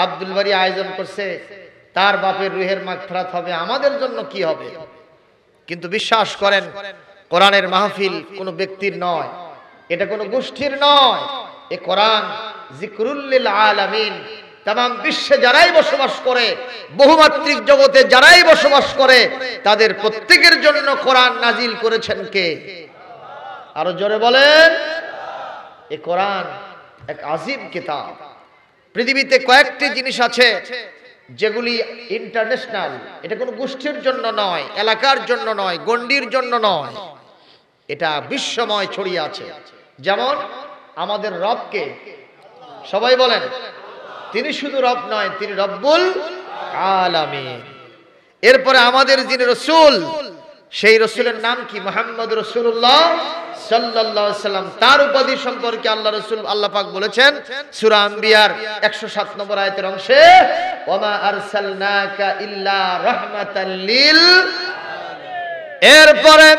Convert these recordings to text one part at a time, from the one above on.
আব্দুল বারী আয়োজন করছে, তার বাপের রুহের মাগফিরাত হবে, আমাদের জন্য কি হবে? কিন্তু বিশ্বাস করেন, কোরআনের মাহফিল কোনো ব্যক্তির নয়, এটা কোনো গোষ্ঠীর নয়। এ কোরআন যিকরুল লিল আলামিন, তামাম বিশ্বে যারাই বসবাস করে, বহুমাত্রিক জগতে যারাই বসবাস করে, তাদের প্রত্যেকের জন্য কোরআন নাজিল করেছেন কে? আরো জোরে বলেন। এ কোরআন এক আযীম কিতাব। পৃথিবীতে কয়েকটি জিনিস আছে যেগুলি ইন্টারন্যাশনাল, এটা কোনো গোষ্ঠীর জন্য নয়, এলাকার জন্য নয়, গণ্ডির জন্য নয়, এটা বিশ্বময় ছড়িয়ে আছে। যেমন আমাদের রবকে সবাই বলেন, তিনি শুধু রব নয়, তিনি রব্বুল আলামিন। এরপরে আমাদের যিনি রসূল, সেই রসূলের নাম কি? মুহাম্মদ রাসূলুল্লাহ সাল্লাল্লাহু আলাইহি সাল্লাম। তার উপাধি সম্পর্কে আল্লাহ রাসূল, আল্লাহ পাক বলেছেন সূরা আম্বিয়ার 107 নম্বর আয়াতের অংশে, ওয়া মা আরসালনাকা ইল্লা রাহমাতাল লিল। এরপরে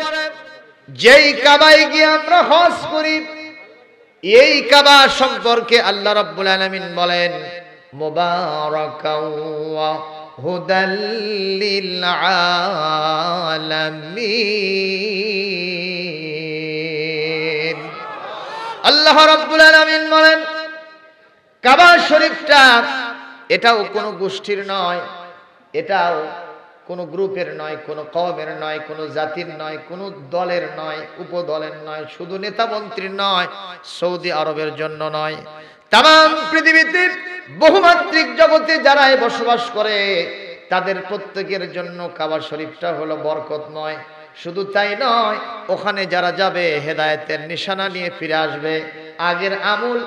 যেই কাবায় গিয়ে আমরা হজ করি, এই কাবা সম্পর্কে আল্লাহ রাব্বুল আলামিন বলেন মুবারাকাও ওয়া হুদাল লিল আলামিন। আল্লাহ রাব্বুল আলামিন বলেন কাবা শরীফটা এটাও কোনো গোষ্ঠীর নয়, এটাও কোনো গ্রুপের নয়, কোনো কওমের নয়, কোনো জাতির নয়, কোনো দলের নয়, উপদলের নয়, শুধু নেতা মন্ত্রীর নয়, সৌদি আরবের জন্য নয়, তাম পৃথিবীতে বহুমাত্রিক জগতে যারাই বসবাস করে তাদের প্রত্যেকের জন্য কাবা শরীফটা হলো বরকতময়। শুধু তাই নয়, ওখানে যারা যাবে হেদায়েতের নিশানা নিয়ে ফিরে আসবে। আগের আমল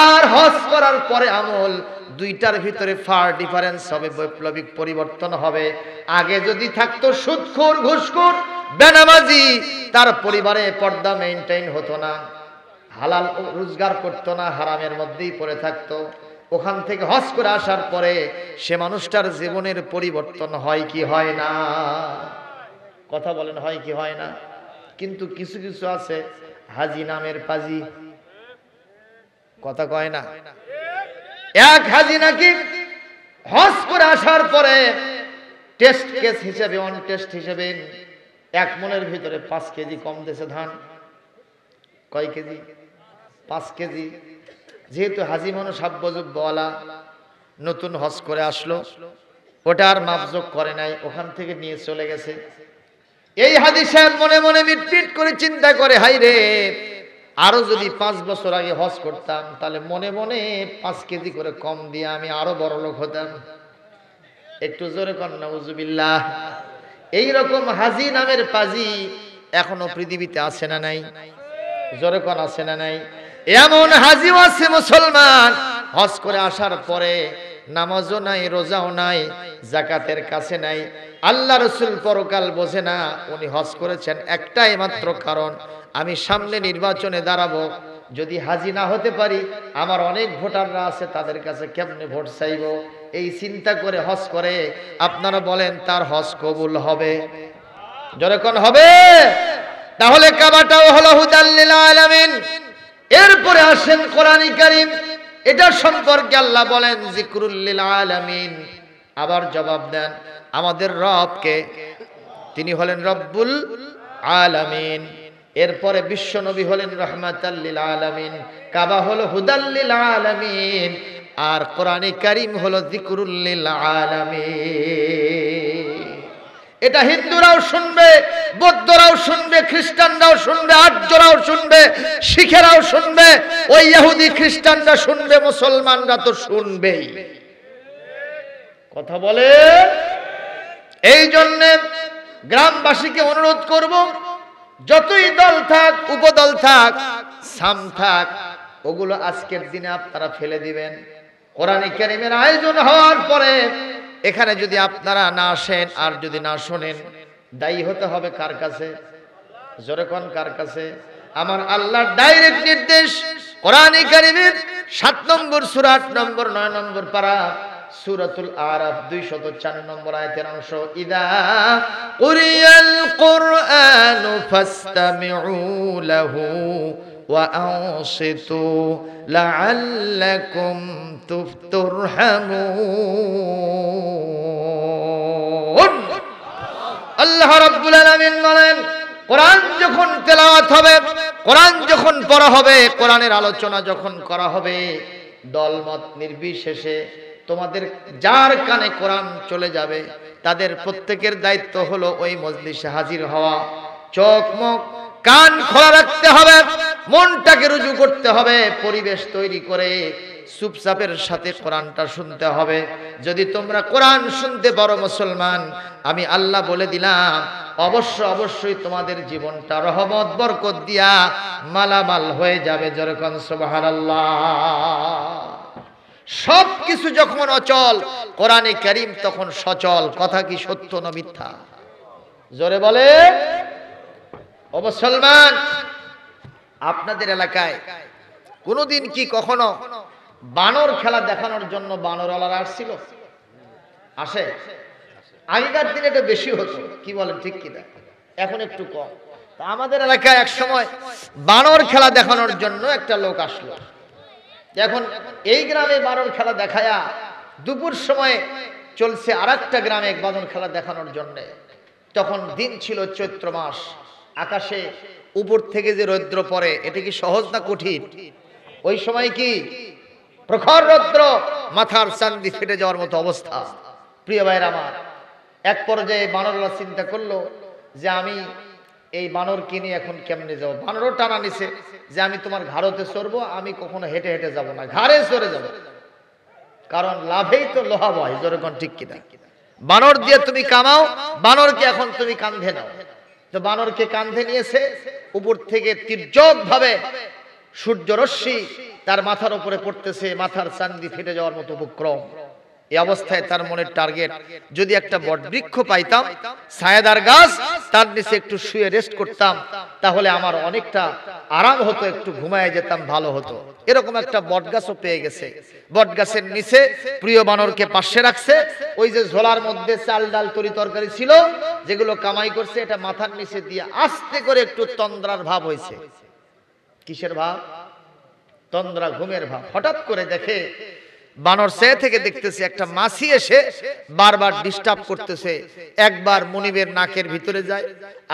আর হজ করার পরে আমল, দুইটার ভিতরে ফার ডিফারেন্স হবে, বৈপ্লবিক পরিবর্তন হবে। আগে যদি থাকতো সুদখোর, ঘুষখোর, বেনামাজি, তার পরিবারে পর্দা মেইনটেইন হতো না, হালাল রোজগার করতো না, হারামের মধ্যেই পড়ে থাকতো। ওখান থেকে হজ করে আসার পরে সে মানুষটার জীবনের পরিবর্তন হয় কি হয় না? কথা বলেন, হয় কি হয় না? কিন্তু কিছু কিছু আছে হাজি নামের পাজি, কথা কয় না। এক হাজি নাকি হজ করে আসার পরে টেস্ট কেস হিসেবে, অন টেস্ট হিসেবে 1 মনের ভিতরে 5 কেজি কম দিয়েছে ধান। কয় কেজি? 5 কেজি। যেহেতু হাজি মানুষ হাব্বজুব্বওয়ালা, নতুন হজ করে আসলো, ওটা আর মাপজোক করে নাই, ওখান থেকে নিয়ে চলে গেছে। এই হাজি সাহেব মনে মনে মিটমিট করে চিন্তা করে, হাই রে, আরো যদি 5 বছর আগে হজ করতাম তাহলে মনে মনে 5 কেজি করে কম দিয়ে আমি আরো বড় লোক হতাম। একটু জোরে কর নাউজুবিল্লাহ। এইরকম হাজি নামের পাজি এখনো পৃথিবীতে আছে না নাই? জোরে কর, আছে না নাই? এমন হাজিও আছে মুসলমান, হজ করে আসার পরে নামাজও নাই, রোজাও নাই, যাকাতের কাছে নাই। আল্লাহ রাসূল পরকাল বোঝে না, উনি হজ করেছেন একটাই মাত্র কারণ, আমি সামনে নির্বাচনে দাঁড়াবো, যদি হাজি না হতে পারি আমার অনেক ভোটাররা আছে, তাদের কাছে কেমনে ভোট চাইবো, এই চিন্তা করে হজ করে। আপনারা বলেন তার হজ কবুল হবে? যখন হবে, তাহলে কাবাটাও হলো হুদাল লিল আলামিন। এরপরে আসেন কোরআনে কারীম, এটা সম্পর্কে আল্লাহ বলেন যিকরুল লিল আলামিন। আবার জবাব দেন আমাদের রবকে, তিনি হলেন রব্বুল আলামিন। এরপরে বিশ্ব নবী হলেন রাহমাতাল লিল আলামিন, কাবা হলো হুদাল লিল আলামিন, আর কোরআনে কারীম হলো যিকরুল লিল আলামিন। এটা হিন্দুরাও শুনবে, বৌদ্ধরাও শুনবে, খ্রিস্টানরাও শুনবে, আর্যরাও শুনবে, শিখেরাও শুনবে, ওই ইহুদি খ্রিস্টানরা শুনবে, মুসলমানরা তো শুনবেই। কথা বলে। এই জন্য গ্রামবাসীকে অনুরোধ করব, যতই দল থাক, উপদল থাক, সাম থাক, ওগুলো আজকের দিনে আপনারা ফেলে দিবেন। কোরআনে কারীমের আয়োজন হওয়ার পরে এখানে যদি আপনারা না আসেন আর যদি না শোনেন, দায়ী হতে হবে কার কাছে? জোরে কোন, কার কাছে? আমার আল্লাহর ডাইরেক্ট নির্দেশ কোরআনে কারীমের 7 নম্বর সূরা 8 নম্বর 9 নম্বর পারা সূরাতুল আরাফ 204 নম্বর আয়াতের অংশ, ইদা কুরিয়াল কুরআনু ফাসতামিউ লাহু ওয়া আনসিতু লাআল্লাকুম তুরহামুন। আল্লাহ রাব্বুল আলামিন বলেন, কোরআন যখন তেলাওয়াত হবে, কোরআন যখন পড়া হবে, কোরআনের আলোচনা যখন করা হবে, দলমত নির্বিশেষে তোমাদের যার কানে কোরআন চলে যাবে তাদের প্রত্যেকের দায়িত্ব হলো ওই মজলিসে হাজির হওয়া। চোখ মুখ কান খোলা রাখতে হবে, মনটাকে রুজু করতে হবে, পরিবেশ তৈরি করে চুপচাপের সাথে কোরআনটা শুনতে হবে। যদি তোমরা কোরআন শুনতে পারো মুসলমান, আমি আল্লাহ বলে দিলাম অবশ্যই তোমাদের জীবনটা রহমত বরকত দিয়া মালামাল হয়ে যাবে। যেরকম সুবহানাল্লাহ। সব কিছু যখন অচল, কোরআনে কারীম তখন সচল। কথা কি সত্য না মিথ্যা? জোরে বলে। ও মুসলমান, আপনাদের এলাকায় কোনোদিন কি কখনো বানর খেলা দেখানোর জন্য বানরওয়ালারা আসছিল? আসে? আগেকার দিনে এটা বেশি হতো, কি বলেন ঠিক কিনা? এখন একটু কম। তা আমাদের এলাকায় এক সময় বানর খেলা দেখানোর জন্য একটা লোক আসলো। এখন এই গ্রামে বানর খেলা দেখায়া দুপুর সময় চলছে আরেকটা গ্রামে বানর খেলা দেখানোর জন্য। তখন দিন ছিল চৈত্র মাস, আকাশে উপর থেকে যে রৌদ্র পড়ে, এটা কি সহজ না কঠিন? ওই সময় কি প্রখর রৌদ্র, মাথার চান্দি ফেটে যাওয়ার মতো অবস্থা। প্রিয় ভাইরা আমার, এক পর্যায়ে বানররা চিন্তা করলো যে আমি এই বানর কিনে এখন কেমনে যাবো। বানরও টানা নিছে যে আমি তোমার ঘাড়তে চড়বো, আমি কখনো হেঁটে হেঁটে যাব না, ঘাড়ে চড়ে যাব, কারণ লাভেই তো লোহা বয়। যেরকম ঠিক কিনা? বানর দিয়ে তুমি কামাও, বানরকে এখন তুমি কাঁধে নাও। তো বানরকে কাঁধে নিয়েছে, উপর থেকে তির্যক ভাবে সূর্য রশ্মি তার মাথার উপরে পড়তেছে, মাথার চান্দি ফেটে যাওয়ার মতো উপক্রম। এই অবস্থায় তার মনের টার্গেট, যদি একটা বটবৃক্ষ পাইতাম, ছায়াদার গাছ, তার নিচে একটু শুয়ে রেস্ট করতাম, তাহলে আমার অনেকটা আরাম হতো, একটু ঘুমায় যেতাম, ভালো হতো। এরকম একটা বটগাছও পেয়ে গেছে। বটগাছের নিচে প্রিয় বানরকে পাশে রাখছে। ওই যে ঝোলার মধ্যে চাল ডাল তরি তরকারি ছিল, যেগুলো কামাই করছে, এটা মাথার নিচে দিয়ে আস্তে করে একটু তন্দ্রার ভাব হয়েছে। কিসের ভাব? তন্দ্রা, ঘুমের ভাব। হঠাৎ করে দেখে বানর সে থেকে দেখতেছে একটা মাছি এসে বারবার ডিস্টার্ব করতেছে। একবার মনিবের নাকের ভিতরে যায়,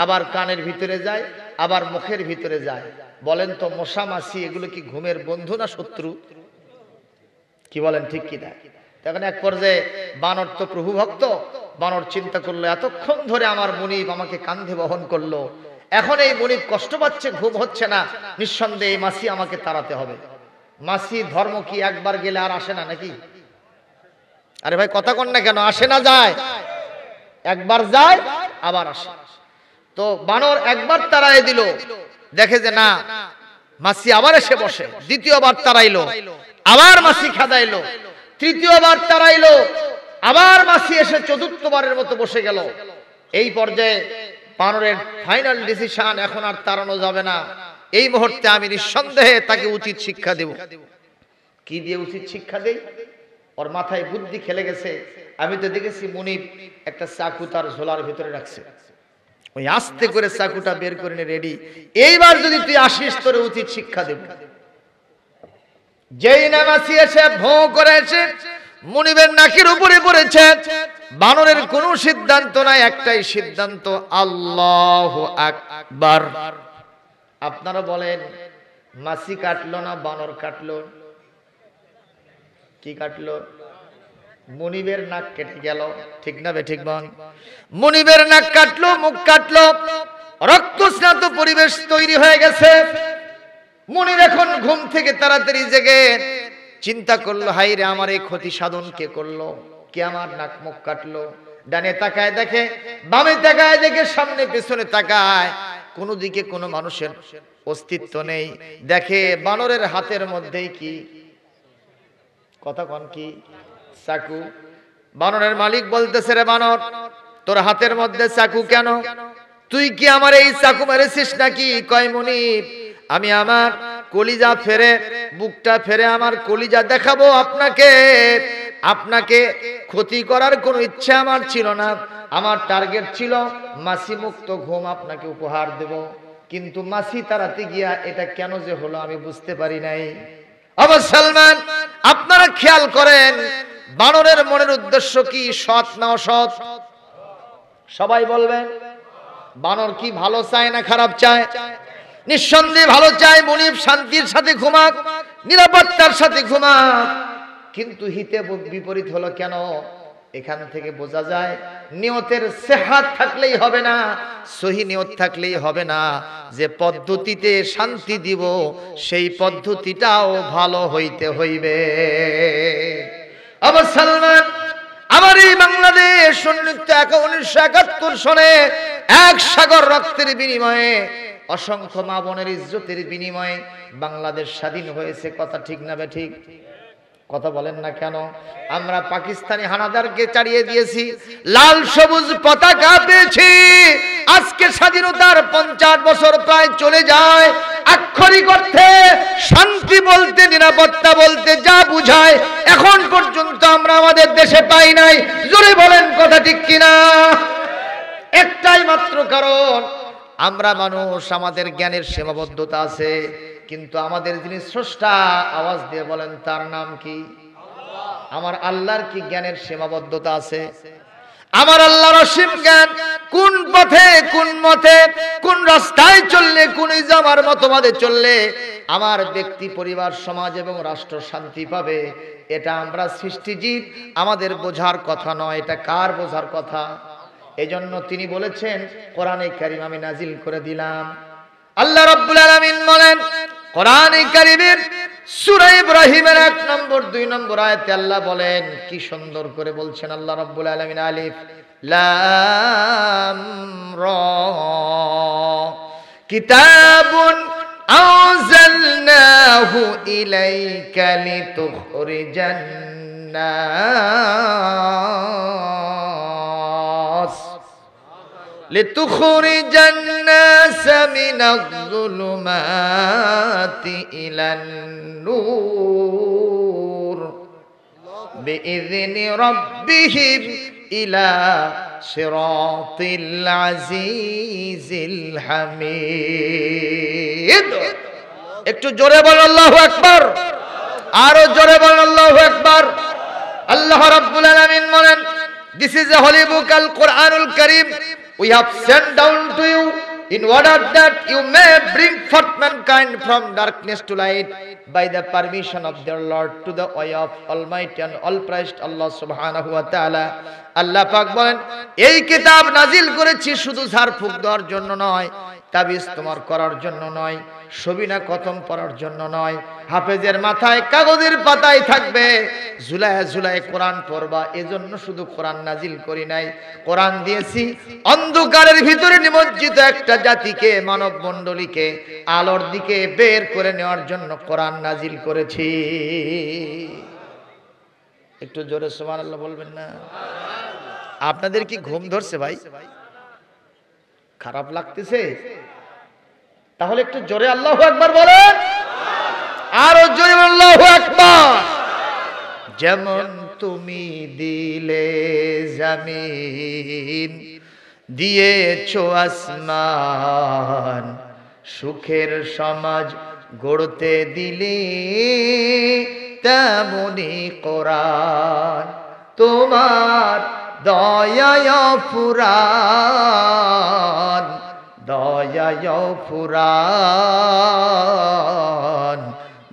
আবার কানের ভিতরে যায়, আবার মুখের ভিতরে যায়। বলেন তো, মশা মাছি এগুলো কি ঘুমের বন্ধু না শত্রু? কি বলেন ঠিক কি না? তখন এক পর্যায়ে বানর তো প্রভু ভক্ত, বানর চিন্তা করলো এতক্ষণ ধরে আমার মনিব আমাকে কাঁধে বহন করলো, এখন এই মনিব কষ্ট পাচ্ছে, ঘুম হচ্ছে না, নিঃসন্দেহে এই মাছি আমাকে তাড়াতে হবে। মাছি ধর্ম কি একবার গেলে আর আসে না নাকি? আরে ভাই কথা কন না কেন? আসে না যায়? একবার যায় আবার আসে। তো বানর একবার তাড়াই দিল, দেখে যে না, মাছি আবার এসে বসে। দ্বিতীয়বার তাড়াইলো, আবার মাছি খেদাইলো। তৃতীয়বার তাড়াইলো, আবার মাছি এসে চতুর্থবারের মতো বসে গেল। এই পর্যায়ে বানরের ফাইনাল ডিসিশন, এখন আর তাড়ানো যাবে না, এই মুহূর্তে আমি নিঃসন্দেহে তাকে উচিত শিক্ষা দেব। কি দিয়ে উচিত শিক্ষা দেই? ওর মাথায় বুদ্ধি খেলে গেছে। আমি তো দেখেছি মুনিব একটা চাকু তার ঝোলার ভিতরে রাখছে, ওই আস্তে করে চাকুটা বের করে নিয়ে রেডি, এইবার যদি তুই আসিস তোরে উচিত শিক্ষা দেব। যেই নামাসি এসে ভোঁ করে এসে মুনিবের নাকের উপরে পড়েছে, বানরের কোনো সিদ্ধান্ত নাই, একটাই সিদ্ধান্ত, আল্লাহু আকবার। আপনারা বলেন, মাছি কাটলো না বানর কাটলো? কি কাটলো? মুনিবের নাক কেটে গেল। ঠিক না বে ঠিক বল? মুনিবের নাক কাটলো, মুখ কাটলো, রক্তস্নাত পরিবেশ তৈরি হয়ে গেছে। মুনিব এখন ঘুম থেকে তাড়াতাড়ি জেগে চিন্তা করলো, হাই রে, আমার এই ক্ষতি সাধন কে করলো? কে আমার নাক মুখ কাটলো? ডানে তাকায় দেখে, বামে তাকায় দেখে, সামনে পেছনে তাকায়, কোনো দিকে কোনো মানুষের অস্তিত্ব নেই। দেখে বানরের হাতের মধ্যেই কি? কথা কন কি? চাকু। বানরের মালিক বলতেছে, রে বানর, তোর হাতের মধ্যে চাকু কেন? তুই কি আমার এই চাকু মেরেছিস নাকি? কয় মুনিব, আমি আমার কলিজা ফেরে, বুকটা ফেরে আমার কলিজা দেখাবো আপনাকে। আপনাকে ক্ষতি করার কোনো ইচ্ছা আমার ছিল না। আমার টার্গেট ছিল মাছি মুক্ত ঘুম আপনাকে উপহার দেব, কিন্তু মাছি তাড়াতে গিয়া এটা কেন যে হলো আমি বুঝতে পারি নাই। আবু সালমান, আপনারা খেয়াল করেন বানরের মনের উদ্দেশ্য কি, সৎ না অসৎ? সবাই বলবেন। বানর কি ভালো চায় না খারাপ চায়? নিঃসন্দেহে ভালো চায়। মুনিব শান্তির সাথে ঘুমাক, নিরাপত্তার সাথে ঘুমাক। কিন্তু হিতে বিপরীত হলো কেন? এখান থেকে বোঝা যায় নিয়তের সেহাত থাকলেই হবে না, সহি নিয়ত থাকলেই হবে না। যে পদ্ধতিতে শান্তি দিব সেই পদ্ধতিটাও ভালো হইতে হইবে। আবু সালমান, আমার এই বাংলাদেশ 1971 সনে এক সাগর রক্তের বিনিময়ে, অসংখ্য মা বোনের ইজ্জতের বিনিময়ে বাংলাদেশ স্বাধীন হয়েছে। কথা ঠিক না বেঠিক? কথা বলেন না কেন? আমরা পাকিস্তানি হানাদারকে তাড়িয়ে দিয়েছি, লাল সবুজ পতাকা পেয়েছি। আজকে স্বাধীনতার 50 বছর প্রায় চলে যায়। আক্ষরিক অর্থে শান্তি বলতে, নিরাপত্তা বলতে যা বুঝায় এখন পর্যন্ত আমরা আমাদের দেশে পাই নাই। জোরে বলেন কথা ঠিক কিনা? একটাই মাত্র কারণ, আমরা মানুষ, আমাদের জ্ঞানের সীমাবদ্ধতা আছে। কিন্তু আমাদের যিনি স্রষ্টা, আওয়াজ দিয়ে বলেন তার নাম কি? আমার আল্লাহর কি জ্ঞানের সীমাবদ্ধতা আছে? আমার আল্লাহর অসীম জ্ঞান। কোন পথে, কোন মতে, কোন রাস্তায় চললে, কোন ইজামার মতবাদে চললে আমার ব্যক্তি, পরিবার, সমাজ এবং রাষ্ট্র শান্তি পাবে, এটা আমরা সৃষ্টিজীব, আমাদের বোঝার কথা নয়। এটা কার বোঝার কথা? এজন্য তিনি বলেছেন, কোরআনে কারীম আমি নাজিল করে দিলাম। আল্লাহ রাব্বুল আলামিন বলেন কোরআনে কারীমের সূরা ইব্রাহিমের 1 নম্বর 2 নম্বর আয়াতে আল্লাহ বলেন, কি সুন্দর করে বলছেন আল্লাহ রাব্বুল আলামিন, আলিফ লাম রা কিতাবুন আনজালনাহু ইলাইকা লিতুখরিজান নাস لتخرج الناس من الظلمات إلى النور بإذن ربهم إلى صراط العزيز الحميد। একটু জোরে বল আল্লাহু আকবার, আরো জোরে বল আল্লাহু আকবার। আল্লাহ রাব্বুল আলামিন বলেন, this is a holy book, al-Quranul Karim, we have sent down to you in order that you may bring forth mankind from darkness to light by the permission of their Lord to the way of Almighty and all-praised Allah subhanahu wa ta'ala। আল্লাহ পাক বলেন, এই কিতাব নাজিল করেছি শুধু ঝাড়ফুঁক দেওয়ার জন্য নয়, তাবিজ তোমার করার জন্য নয়, সবিনা খতম পড়ার জন্য নয়, হাফেজের মাথায় কাগজের পাতায় থাকবে, ঝুলায় ঝুলায় কোরআন পড়বা, এজন্য শুধু কোরআন নাজিল করি নাই। কোরআন দিয়েছি অন্ধকারের ভিতরে নিমজ্জিত একটা জাতিকে, মানব মণ্ডলীকে আলোর দিকে বের করে নেওয়ার জন্য কোরআন নাজিল করেছি। একটু জোরে সুবহানাল্লাহ বলবেন না? আপনাদের কি ঘুম ধরছে ভাই? খারাপ লাগতেছে? তাহলে একটু জোরে আল্লাহু আকবার বলেন, আরো জোরে আল্লাহু আকবার। যেমন তুমি দিলে জমিন, দিয়েছো আসমান, সুখের সমাজ গড়তে দিলে তেমনি কোরআন তোমার দয়ায় ফুরান, দয়ায় ফুরান,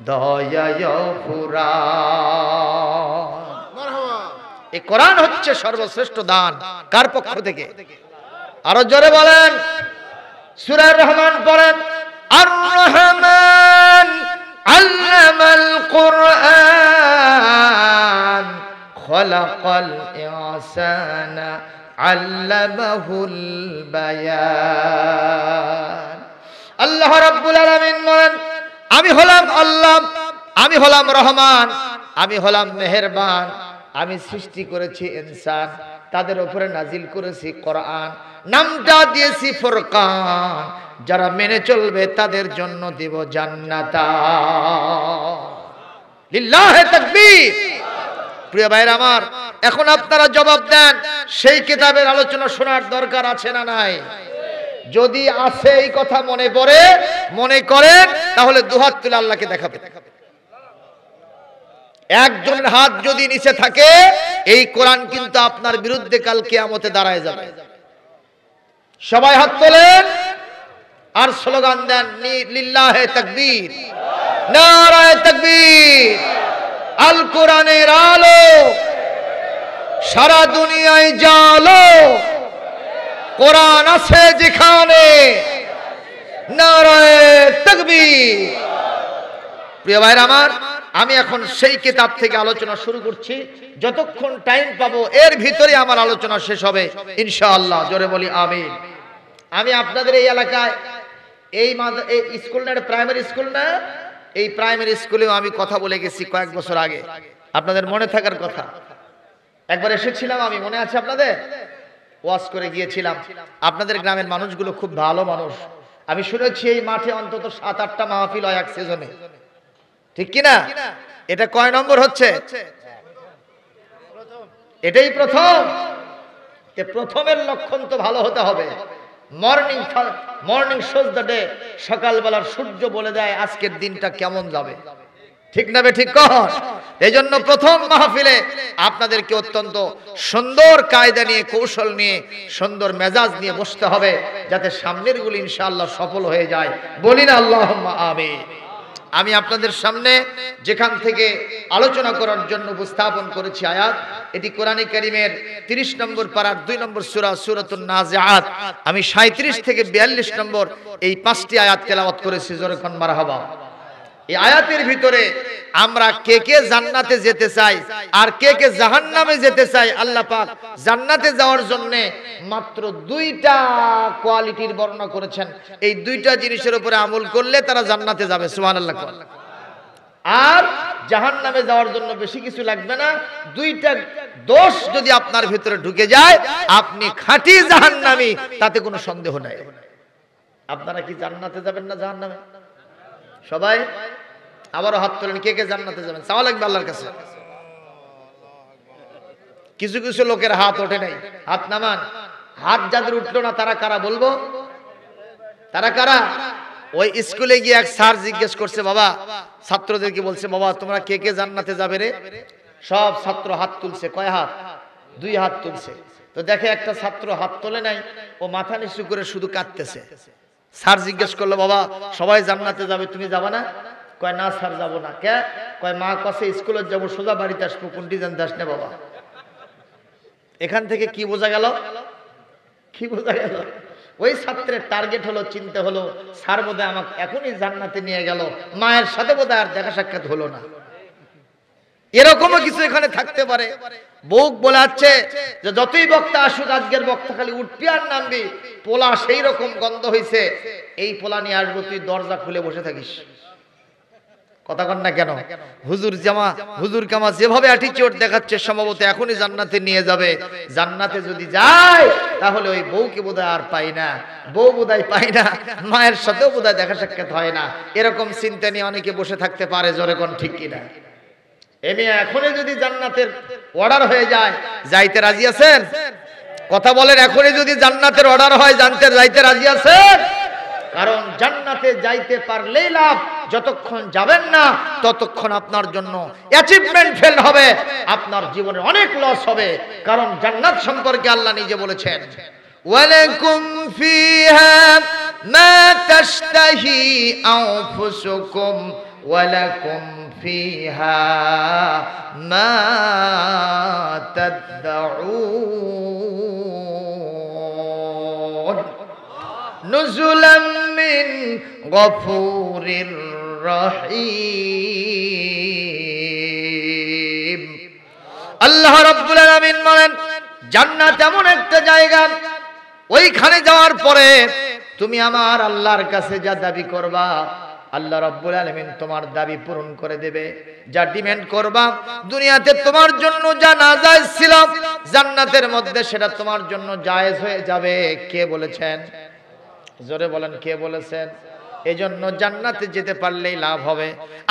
দয়ায় ফুরান। এই কোরআন হচ্ছে সর্বশ্রেষ্ঠ দান। কার পক্ষ থেকে? আরো জোরে বলেন। সূরা রহমান পড়েন, আর রহমান আল্লামাল কুরআন খলাকাল ইনসানা আল্লামাহুল বায়ান। আল্লাহ রাব্বুল আলামিন বলেন, আমি হলাম আল্লাহ, আমি হলাম রহমান, আমি হলাম মেহেরবান, আমি সৃষ্টি করেছি ইনসান, তাদের উপরে নাজিল করেছি কোরআন, নামটা দিয়েছি ফুরকান, যারা মেনে চলবে তাদের জন্য দেব জান্নাত। লিল্লাহি তাকবীর। প্রিয় ভাইরা আমার, এখন আপনারা জবাব দেন, সেই কিতাবের আলোচনা শোনার দরকার আছে না নাই? যদি আছে এই কথা মনে পড়ে, মনে করেন, তাহলে দুহাত তুলে আল্লাহকে দেখাবে। একজনের হাত যদি নিচে থাকে এই কোরআন কিন্তু আপনার বিরুদ্ধে কাল কিয়ামতে দাঁড়ায় যাবে। সবাই হাত তোলেন আর স্লোগান দেন লিল্লাহে তাকবীর, নারায়ে তাকবীর। আল কোরআনের আলো সারা দুনিয়ায় জালো, কোরআন আছে যেখানে নারায়ে তাকবীর। প্রিয় ভাইরা আমার, আমি এখন সেই কিতাব থেকে আলোচনা শুরু করছি। যতক্ষণ টাইম পাবো এর ভিতরে আমার আলোচনা শেষ হবে ইনশাআল্লাহ। জোরে বলি আমিন। আমি আপনাদের এই এলাকায় এই স্কুল না, প্রাইমারি স্কুল না, এই প্রাইমারি স্কুলেও আমি কথা বলে গেছি কয়েক বছর আগে, আপনাদের মনে থাকার কথা। একবার এসেছিলাম আমি, মনে আছে আপনাদের? ওয়াজ করে গিয়েছিলাম। আপনাদের গ্রামের মানুষগুলো খুব ভালো মানুষ। আমি শুনেছি এই মাঠে অন্তত 7-8টা মাহফিল হয় এক সিজনে, ঠিক কিনা? এটা কয় নম্বর হচ্ছে? এটাই প্রথম। প্রথমের লক্ষণ তো ভালো হতে হবে। মর্নিং শোজ দ্য ডে, সকালবেলার সূর্য বলে দেয় আজকের দিনটা কেমন যাবে, ঠিক না? ঠিক কর। এই জন্য প্রথম মাহফিলে আপনাদেরকে অত্যন্ত সুন্দর কায়দা নিয়ে, কৌশল নিয়ে, সুন্দর মেজাজ নিয়ে বসতে হবে, যাতে সামনের গুলো ইনশাআল্লাহ সফল হয়ে যায়। বলি না আল্লাহুম্মা আমিন। আমি আপনাদের সামনে যেখান থেকে আলোচনা করার জন্য উপস্থাপন করেছি আয়াত, এটি কোরআনে কারীমের 30 নম্বর পারার 2 নম্বর সূরা সূরাতুন নাজিআত। আমি 37 থেকে 42 নম্বর এই 5টি আয়াত তেলাওয়াত করেছি। জোরে কোন মারহাবা। এই আয়াতের ভিতরে আমরা কে কে জান্নাতে যেতে চাই আর কে কে জাহান্নামে যেতে চাই, আল্লাহ পাক জান্নাতে যাওয়ার জন্য মাত্র 2টা কোয়ালিটির বর্ণনা করেছেন। এই 2টা জিনিসের উপরে আমল করলে তারা জান্নাতে যাবে, সুবহানাল্লাহ। আর জাহান্নামে যাওয়ার জন্য বেশি কিছু লাগবে না। 2টা দোষ যদি আপনার ভিতরে ঢুকে যায়, আপনি খাঁটি জাহান্নামী, তাতে কোনো সন্দেহ নাই। আপনারা কি জান্নাতে যাবেন না জাহান্নামে? সবাই আবারও হাত তোলেন, কে কে জান্নাতে যাবেন? চাওয়া লাগবে আল্লাহর কাছে। কিছু কিছু লোকের হাত ওঠে নাই, হাত নামান। হাত যাদের উঠলো না তারা কারা বলবো? তারা কারা? ওই স্কুলে গিয়ে এক স্যার জিজ্ঞেস করছে, বাবা ছাত্রদেরকে বলছে, বাবা তোমরা কে কে জান্নাতে যাবে রে? সব ছাত্র হাত তুলছে। কয় হাত? 2 হাত তুলছে। তো দেখে একটা ছাত্র হাত তোলে নাই, ও মাথা নিচু করে শুধু কাঁদতেছে। স্যার জিজ্ঞেস করলো, বাবা সবাই জান্নাতে যাবে, তুমি যাবা না? কয় না স্যার যাবো না। কে? কয় মা কাছে স্কুলে যাবো, সোজা বাড়িতে আসবো, কোনটি জানতে আস না বাবা। এখান থেকে কি বোঝা গেল? কি বোঝা গেল? ওই ছাত্রের টার্গেট হলো, চিন্তা হলো, স্যার বোধহয় আমাকে এখনই জান্নাতে নিয়ে গেল, মায়ের সাথে বোধহয় আর দেখা সাক্ষাৎ হলো না। এরকমও কিছু এখানে থাকতে পারে। বউক বলাচ্ছে যে যতই বক্তা আসুক, আজকের বক্তা খালি উঠবি আর নামবি, পোলা সেই রকম গন্ধ হয়েছে, এই পোলা নিয়ে আসবো, তুই দরজা খুলে বসে থাকিস। কথা কন না কেন? হুজুর কামা যেভাবে অ্যাটিটিউড দেখাচ্ছে, সম্ভবত এখনই জান্নাতে নিয়ে যাবে। জান্নাতে যদি যায় তাহলে ওই বউকে বোধহয় আর পাই না, বউ বোধহয় পাই না, মায়ের সাথেও বোধহয় দেখা সাক্ষাৎ হয় না। এরকম চিন্তা নিয়ে অনেকে বসে থাকতে পারে। জোরে কোন ঠিক কিনা? এমনি এখনই যদি জান্নাতের অর্ডার হয়ে যায়, যাইতে রাজি আছেন? কথা বলেন, এখনই যদি জান্নাতের অর্ডার হয়, যাইতে রাজি আছেন? কারণ জান্নাতে যাইতে পারলেই লাভ, যতক্ষণ যাবেন না ততক্ষণ আপনার জন্য অ্যাচিভমেন্ট ফেল হবে, আপনার জীবনে অনেক লস হবে। কারণ জান্নাত সম্পর্কে আল্লাহ নিজে বলেছেন, ওয়ালাকুম ফিহা মা তাশতাহি আনফুসুকুম ওয়ালাকুম ফিহা মা তাদউন নুজুলাম মিন গফুরির রহিম। আল্লাহ রাব্বুল আলামিন বলেন, জান্নাত এমন একটা জায়গা, ওইখানে যাওয়ার পরে তুমি আমার আল্লাহর কাছে যা দাবি করবা, আল্লাহ রাব্বুল আলামিন তোমার দাবি পূরণ করে দেবে। যা ডিমান্ড করবা, দুনিয়াতে তোমার জন্য যা নাজায়েজ ছিল, জান্নাতের মধ্যে সেটা তোমার জন্য জায়েজ হয়ে যাবে। কে বলেছেন? জোরে বলেন, কে বলেছেন? এজন্য জান্নাতে যেতে পারলেই লাভ হবে।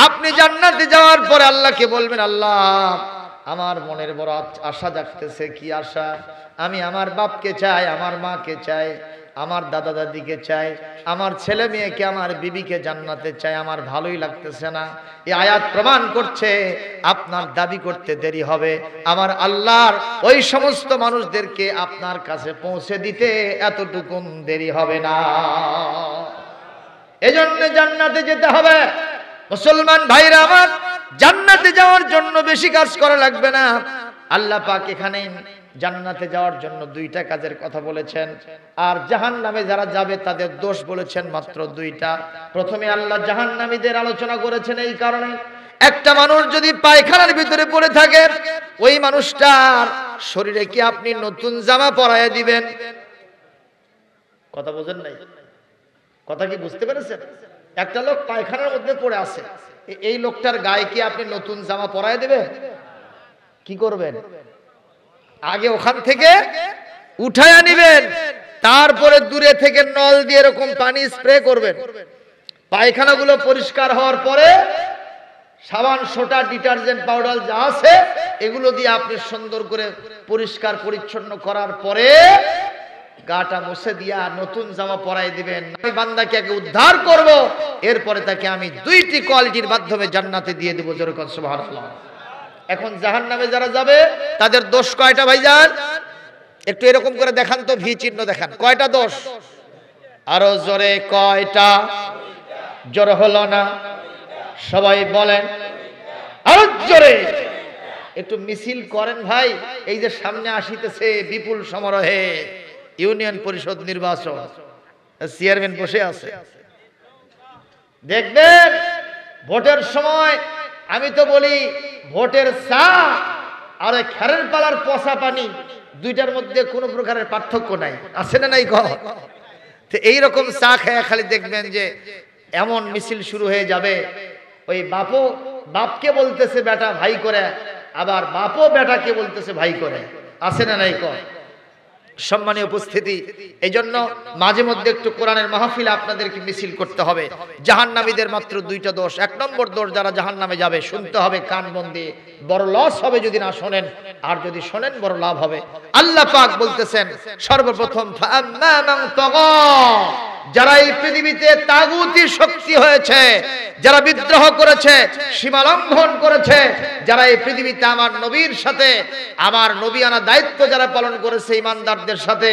আপনি জান্নাতে যাওয়ার পরে আল্লাহকে বলবেন, আল্লাহ আমার মনের বড় আশা জাগতেছে। কি আশা? আমি আমার বাপকে চাই, আমার মাকে চাই, আমার দাদা দাদিকে চাই, আমার ছেলে মেয়েকে, আমার বিবিকে জান্নাতে চাই, আমার ভালোই লাগতেছে না। এই আয়াত প্রমাণ করছে আপনার দাবি করতে দেরি হবে, আমার আল্লাহর ওই সমস্ত মানুষদেরকে আপনার কাছে পৌঁছে দিতে এতটুকু দেরি হবে না। এজন্য জান্নাতে যেতে হবে। মুসলমান ভাইরা আমার, জান্নাতে যাওয়ার জন্য বেশি কাজ করা লাগবে না। আল্লাহ পাক এখানে জান্নাতে যাওয়ার জন্য দুইটা কাজের কথা বলেছেন, আর জাহান্নামে যারা যাবে তাদের দোষ বলেছেন মাত্র দুইটা। প্রথমে আল্লাহ জাহান্নামীদের আলোচনা করেছেন এই কারণে, একটা মানুষ যদি পায়খানার ভিতরে পড়ে থাকে, ওই মানুষটার শরীরে কি আপনি নতুন জামা পরাইয়া দিবেন? কথা বোঝেন নাই? কথা কি বুঝতে পেরেছেন? একটা লোক পায়খানার মধ্যে পড়ে আছে, এই লোকটার গায়ে কি আপনি নতুন জামা পরাইয়া দিবেন? কি করবেন? আগে ওখান থেকে উঠায়া নিবেন, তারপরে দূরে থেকে নল দিয়ে এরকম পানি স্প্রে করবেন। পায়খানাগুলো পরিষ্কার হওয়ার পরে সাবান, সোটা, ডিটারজেন্ট পাউডার যা আছে এগুলো দিয়ে আপনি সুন্দর করে পরিষ্কার পরিচ্ছন্ন করার পরে গাটা মুছে দিয়া নতুন জামা পরাই দিবেন। আমি বান্দাকে আগে উদ্ধার করব, এরপরে তাকে আমি দুইটি কোয়ালিটির মাধ্যমে জান্নাতে দিয়ে দেব। যেরকম সুবহানাল্লাহ। এখন জাহান্নামে যারা যাবে তাদের দোষ কয়টা ভাইজান? একটু এরকম করে দেখান তো, ভি চিহ্ন দেখান। কয়টা দোষ? আরো জোরে কয়টা? জোর হলো না, সবাই বলেন আরো জোরে। একটু মিছিল করেন ভাই, এই যে সামনে আসিতেছে বিপুল সমারোহে ইউনিয়ন পরিষদ নির্বাচন, চেয়ারম্যান বসে আছে, দেখবেন ভোটের সময় আমি তো বলি ভোটের চা আর খেরের পালার পচা পানি দুইটার মধ্যে কোনো প্রকারের পার্থক্য নাই, আছে না নাই? তো এইরকম চা খেয়ে খালি দেখবেন যে এমন মিছিল শুরু হয়ে যাবে, ওই বাপও বাপকে বলতেছে বেটা ভাই করে, আবার বাপও বেটাকে বলতেছে ভাই করে, আছে না নাই? সম্মানীয় উপস্থিতি, এই জন্য মাঝে মধ্যে একটু কোরআনের মাহফিলে আপনাদেরকে মিছিল করতে হবে। জাহান্নামীদের মাত্র দুইটা দোষ। এক নম্বর দোষ, যারা জাহান্নামে যাবে শুনতে হবে কান বন্ধ দিয়ে, বড় লস হবে যদি না শোনেন, আর যদি শোনেন বড় লাভ হবে। আল্লাহ পাক বলতেছেন সর্বপ্রথম, ফাআম্মা মান তাগা, যারা এই পৃথিবীতে তাগুতি শক্তি হয়েছে, যারা বিদ্রোহ করেছে, সীমা লঙ্ঘন করেছে, যারা এই পৃথিবীতে আমার নবীর সাথে, আমার নবী আনা দায়িত্ব যারা পালন করেছে, ইমানদারদের সাথে,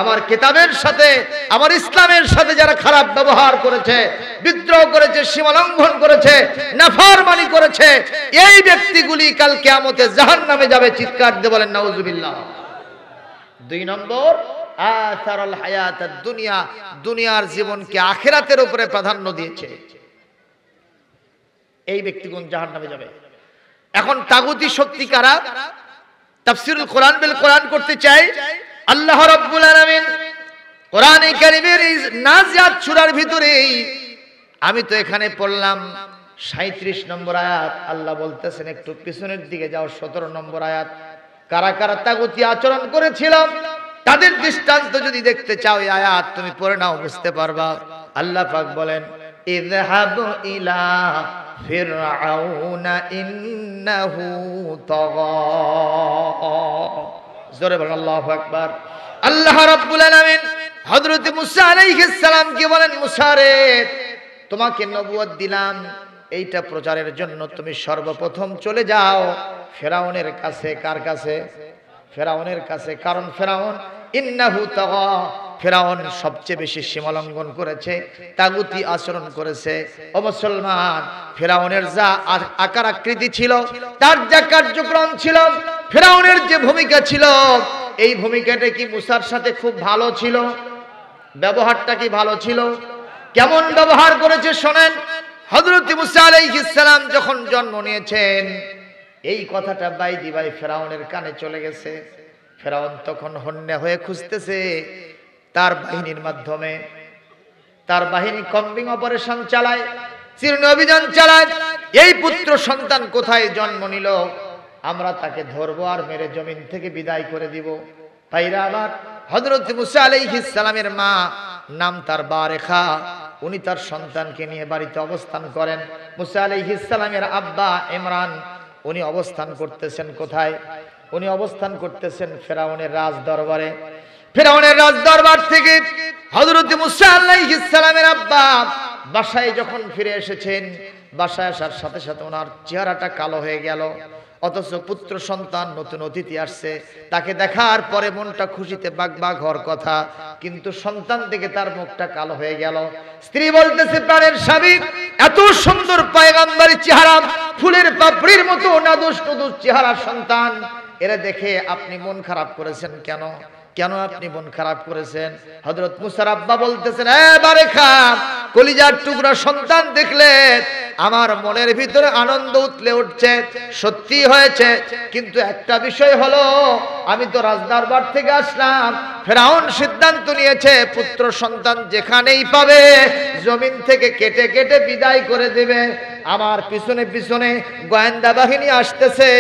আমার কিতাবের সাথে, আমার ইসলামের সাথে যারা খারাপ ব্যবহার করেছে, বিদ্রোহ করেছে, সীমা লঙ্ঘন করেছে, নাফরমানি করেছে, এই ব্যক্তিগুলি কাল কিয়ামতে জাহান্নামে যাবে। চিৎকার দিয়ে বলেন নাউজুবিল্লাহ। দুই নম্বর, আসারুল হায়াতাদ দুনিয়া, দুনিয়ার জীবনকে আখিরাতের উপরে প্রাধান্য দিয়েছে, এই ব্যক্তিগণ জাহান্নামে যাবে। এখন তাগুতি শক্তি কারা? তাফসীরুল কোরআন বিল কোরআন করতে চাই। আল্লাহ রাব্বুল আলামিন কোরআনে কারীমের এই নাজিয়াত সূরার ভিতরে, আমি তো এখানে পড়লাম 37 নম্বর আয়াত, আল্লাহ বলতেছেন একটু পিছনের দিকে যাও, 17 নম্বর আয়াত। কারা কারা তাগুতি আচরণ করেছিল তাদের দৃষ্টান্ত যদি দেখতে চাও, এই আয়াত তুমি পড়ে নাও, বুঝতে পারবা। আল্লাহ পাক বলেন, ইযহাবু ইলা ফিরআউনা ইন্নাহু তাগা। জোরে বলেন আল্লাহু আকবার। আল্লাহ রাব্বুল আলামিন হযরত মুসা আলাইহিস সালাম কে বলেন, মুসা রে, তোমাকে নবুয়ত দিলাম, এইটা প্রচারের জন্য তুমি সর্বপ্রথম চলে যাও ফিরআউনের কাছে। কার কাছে? ফিরআউনের কাছে। কারণ ফিরআউন ইন্নাহু তাগা, ফিরআউন সবচেয়ে বেশি সীমালঙ্ঘন করেছে, তাগুতি আচরণ করেছে। ও মুসলমান, ফিরআউনের যা আকার আকৃতি ছিল, তার যা কার্যক্রম ছিল, ফিরআউনের যে ভূমিকা ছিল, এই ভূমিকাটা কি মুসার সাথে খুব ভালো ছিল? ব্যবহারটা কি ভালো ছিল? কেমন ব্যবহার করেছে শোনেন। হযরত মুসা আলাইহিস সালাম যখন জন্ম নিয়েছেন, এই কথাটা বাইদি বাই ফিরআউনের কানে চলে গেছে। ফিরআউন তখন হন্যে হয়ে খুঁজতেছে তার বাহিনীর মাধ্যমে, তার বাহিনী কম্বিং অপারেশন চালায়, চিরুনি অভিযান চালায়, এই পুত্র সন্তান কোথায় জন্ম নিল, আমরা তাকে ধরবো আর মেরে জমিন থেকে বিদায় করে দিব। ভাইরা আমার, হযরত মুসা আলাইহিস সালামের মা, নাম তার বারেখা, উনি তার সন্তানকে নিয়ে বাড়িতে অবস্থান করেন। মুসা আলাইহিস সালামের আব্বা ইমরান, উনি অবস্থান করতেছেন কোথায়? উনি অবস্থান করতেছেন ফিরআউনের রাজ দরবারে। ফিরআউনের রাজদরবার থেকে হযরত মুসা আলাইহিস সালামের আব্বা বাসায় যখন ফিরে এসেছেন, বাসায় আসার সাথে সাথে ওনার চেহারাটা কালো হয়ে গেল। অথচ পুত্র সন্তান নতুন অতিথি আসছে, তাকে দেখার পরে মনটা খুশিতে বাগবাগ হওয়ার কথা, কিন্তু সন্তান থেকে তার মুখটা কালো হয়ে গেল। স্ত্রী বলতেছে, প্রাণের স্বামী, এত সুন্দর পয়গম্বরী চেহারা, ফুলের পাপড়ির মতো নাদুস নুদুস চেহারা সন্তান, এরা দেখে আপনি মন খারাপ করেছেন কেন? কেন আপনি মন খারাপ করেছেন? হযরত মুসার আব্বা বলতেছেন, এবারে খান, কলিজার টুকরা সন্তান দেখলে আমার মনের ভিতরে আনন্দ উতলে উঠছে, সত্যি হয়েছে, কিন্তু একটা বিষয় হলো, আমি তো রাজদরবার থেকে আসলাম, ফিরআউন সিদ্ধান্ত নিয়েছে পুত্র সন্তান যেখানেই পাবে জমিন থেকে কেটে কেটে বিদায় করে দেবে। আমার পিছনে পিছনে গোয়েন্দা বাহিনী আসতেছে,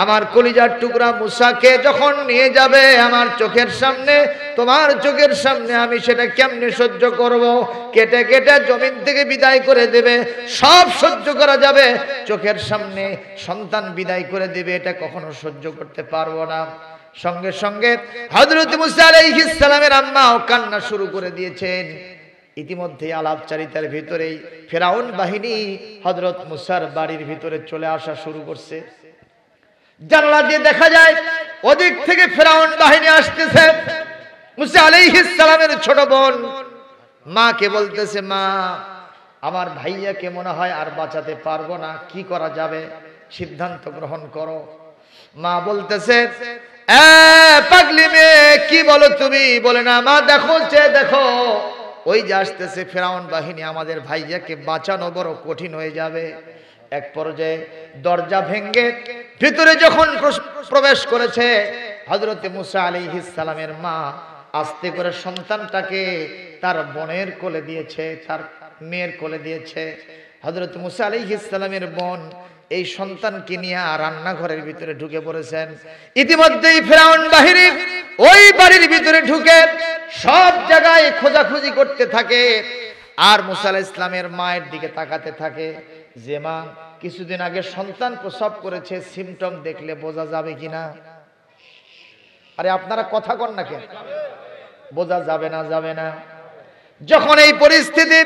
আমার কলিজার টুকরা মুসাকে যখন নিয়ে যাবে আমার চোখের সামনে, তোমার চোখের সামনে, আমি সেটা কেমনে সহ্য করব? কেটে কেটে জমিন থেকে বিদায় করে দেবে, সব সহ্য করা যাবে, চোখের সামনে সন্তান বিদায় করে দেবে, এটা কখনো সহ্য করতে পারবো না। সঙ্গে সঙ্গে হযরত মুসা আলাইহিস সালামের আম্মাও কান্না শুরু করে দিয়েছেন। ইতিমধ্যে আলাপচারিতার ভিতরেই ফিরআউন বাহিনী হযরত মুসার বাড়ির ভিতরে চলে আসা শুরু করছে। জানালা দিয়ে দেখা যায় ওদিক থেকে ফিরআউন বাহিনী আসতেছে। মুসা আলাইহিস সালামের ছোট বোন মাকে বলতেছে, মা, আমার ভাইয়াকে মনে হয় আর বাঁচাতে পারবো না, কি করা যাবে? সিদ্ধান্ত গ্রহণ করো। মা বলতেছে, পাগলি মেয়ে, কি বলো তুমি? বলে না, মা দেখো, দেখো, ওই যে আসতেছে ফিরআউন বাহিনী, আমাদের ভাইয়াকে বাঁচানো বড় কঠিন হয়ে যাবে। এক পর্যায়ে দরজা ভেঙে ভিতরে যখন প্রবেশ করেছে হযরত মুসা আলাইহিস সালামের মা, আস্তে করে সন্তানটাকে তার বোনের কোলে দিয়েছে, তার মেয়ের কোলে দিয়েছে। হযরত মুসা আলাইহিস সালামের বোন এই সন্তানকে নিয়ে রান্নাঘরের ভিতরে ঢুকে পড়েছেন। ইতিমধ্যেই ফিরআউন বাহিনী ওই বাড়ির ভিতরে ঢুকে সব জায়গায় খোঁজাখুঁজি করতে থাকে, আর মুসা আলাইহিস সালামের মায়ের দিকে তাকাতে থাকে যে, মা, কিছুদিন আগে সন্তান প্রসব করেছে, সিমটম দেখলে বোঝা যাবে কিনা? আরে আপনারা কথা কন না কেন? বোঝা যাবে না, যাবে না। যখন এই পরিস্থিতি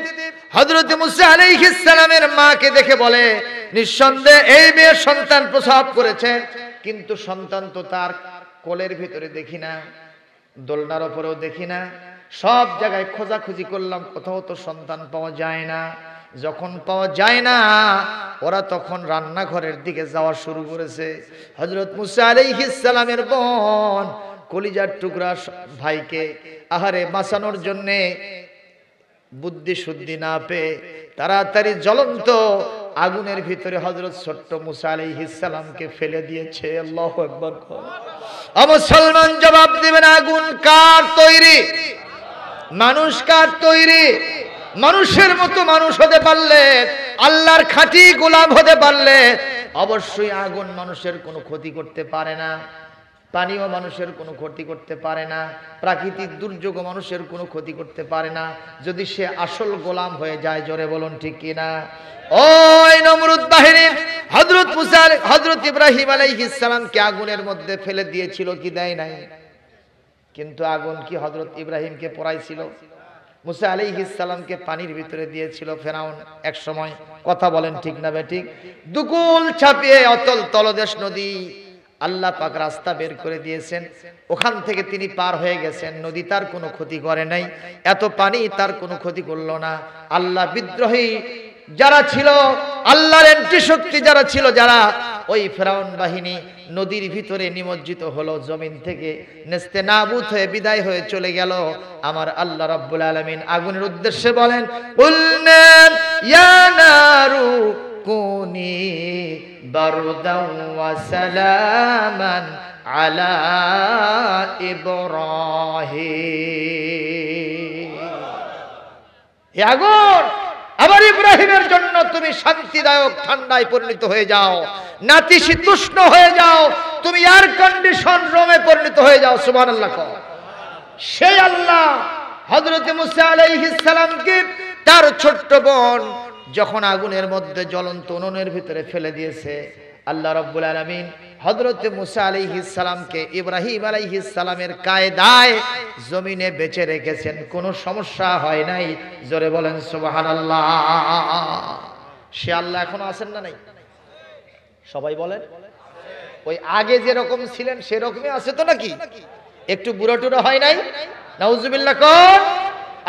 হযরত মুসা আলাইহিস সালামের মাকে দেখে বলে, নিঃসন্দেহে এই মেয়ে সন্তান প্রসব করেছে, কিন্তু সন্তান তো তার কোলের ভিতরে দেখি না, দোলনার উপরেও দেখি না, সব জায়গায় খোঁজাখুঁজি করলাম, কোথাও তো সন্তান পাওয়া যায় না। যখন পাওয়া যায় না, ওরা তখন রান্নাঘরের দিকে যাওয়া শুরু করেছে। হযরত মুসা আলাইহিস সালামের বোন কলিজার টুকরা ভাইকে আহারে বাঁচানোর জন্য বুদ্ধি শুদ্ধি না পেয়ে তাড়াতাড়ি জ্বলন্ত আগুনের ভিতরে হযরত ছোট্ট মুসা আলাইহিস সালামকে ফেলে দিয়েছে। আল্লাহু আকবার। মুসলমান জবাব দিবেন, আগুন কার তৈরি? মানুষ কার তৈরি? মানুষের মতো মানুষ হতে পারলে, আল্লাহর খাঁটি গোলাম হতে পারলে অবশ্যই আগুন মানুষের কোনো ক্ষতি করতে পারে না, পানিও মানুষের কোনো ক্ষতি করতে পারে না, প্রাকৃতিক দুর্যোগও মানুষের কোনো ক্ষতি করতে পারে না, যদি সে আসল গোলাম হয়ে যায়। জোরে বলুন ঠিক কিনা? ওই নমরুদ বাহিনী হযরত মুসা, হযরত ইব্রাহিম আলাইহিস সালামকে আগুনের মধ্যে ফেলে দিয়েছিল কি দেয় নাই? কিন্তু আগুন কি হযরত ইব্রাহিমকে পোড়াইছিল? মুসা আলাইহিস সালামকে পানির ভিতরে দিয়েছিল ফিরআউন এক সময়। কথা বলেন ঠিক না বেঠিক? দুকুল ছাপিয়ে অতল তলদেশ নদী আল্লাহ পাক রাস্তা বের করে দিয়েছেন, ওখান থেকে তিনি পার হয়ে গেছেন। নদী তার কোনো ক্ষতি করে নাই, এত পানি তার কোনো ক্ষতি করলো না। আল্লাহ বিদ্রোহী যারা ছিল, আল্লাহর এন্টি শক্তি যারা ছিল, যারা ওই ফিরআউন বাহিনী নদীর ভিতরে নিমজ্জিত হলো, জমিন থেকে নেস্তে নাবুদ হয়ে বিদায় হয়ে চলে গেল। আমার আল্লাহ রাব্বুল আলামিন আগুনের উদ্দেশ্যে বলেন, কুলনা ইয়া নারু কুনি বারদান ওয়া সালামান আলা ইব্রাহিম। হে আগুন, আবার ইব্রাহিমের জন্য তুমি শান্তিদায়ক ঠান্ডায় পরিণত হয়ে যাও, নাতিশীতোষ্ণ হয়ে যাও, তুমি এয়ার কন্ডিশন রুমে পরিণত হয়ে যাও। সুবহানাল্লাহ। সেই আল্লাহ হযরত মুসা আলাইহিস সালামকে তার ছোট্ট বোন যখন আগুনের মধ্যে জ্বলন্ত উনুনের ভিতরে ফেলে দিয়েছে, আল্লাহ রাব্বুল আলামিন হযরত মুসা আলাইহিস সালামকে ইব্রাহিম আলাইহিস সালামের কায়দায় জমিনে বেঁচে রেখেছেন, কোনো সমস্যা হয় নাই। জোরে বলেন সুবহানাল্লাহ। সে আল্লাহ এখনো আছেন না নাই? সবাই বলেন। ওই আগে যেরকম ছিলেন সেরকমই আছে তো নাকি? একটু বুড়ো টুড়ো হয় নাই? নাউজুবিল্লাহ কোন?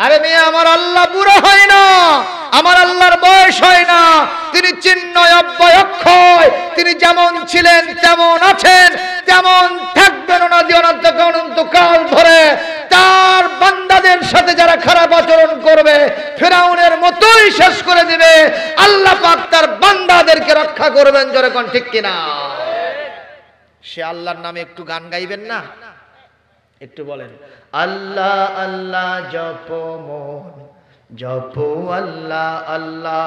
আরে মেয়ে, আমার আল্লাহ বুড়ো হয় না, আমার আল্লাহর বয়স হয় না। তিনি চিন্ময় অব্যয়ক্ষয়, তিনি যেমন ছিলেন তেমন আছেন, তেমন থাকবেন অনন্তকাল ধরে। তার বান্দাদের সাথে যারা খারাপ আচরণ করবে ফিরআউনের মতোই শেষ করে দিবে। আল্লাহ পাক তার বান্দাদেরকে রক্ষা করবেন। জোরে কোন ঠিক কিনা? সে আল্লাহর নামে একটু গান গাইবেন না? একটু বলেন, আল্লাহ আল্লাহ জপো মন জপো আল্লাহ আল্লাহ।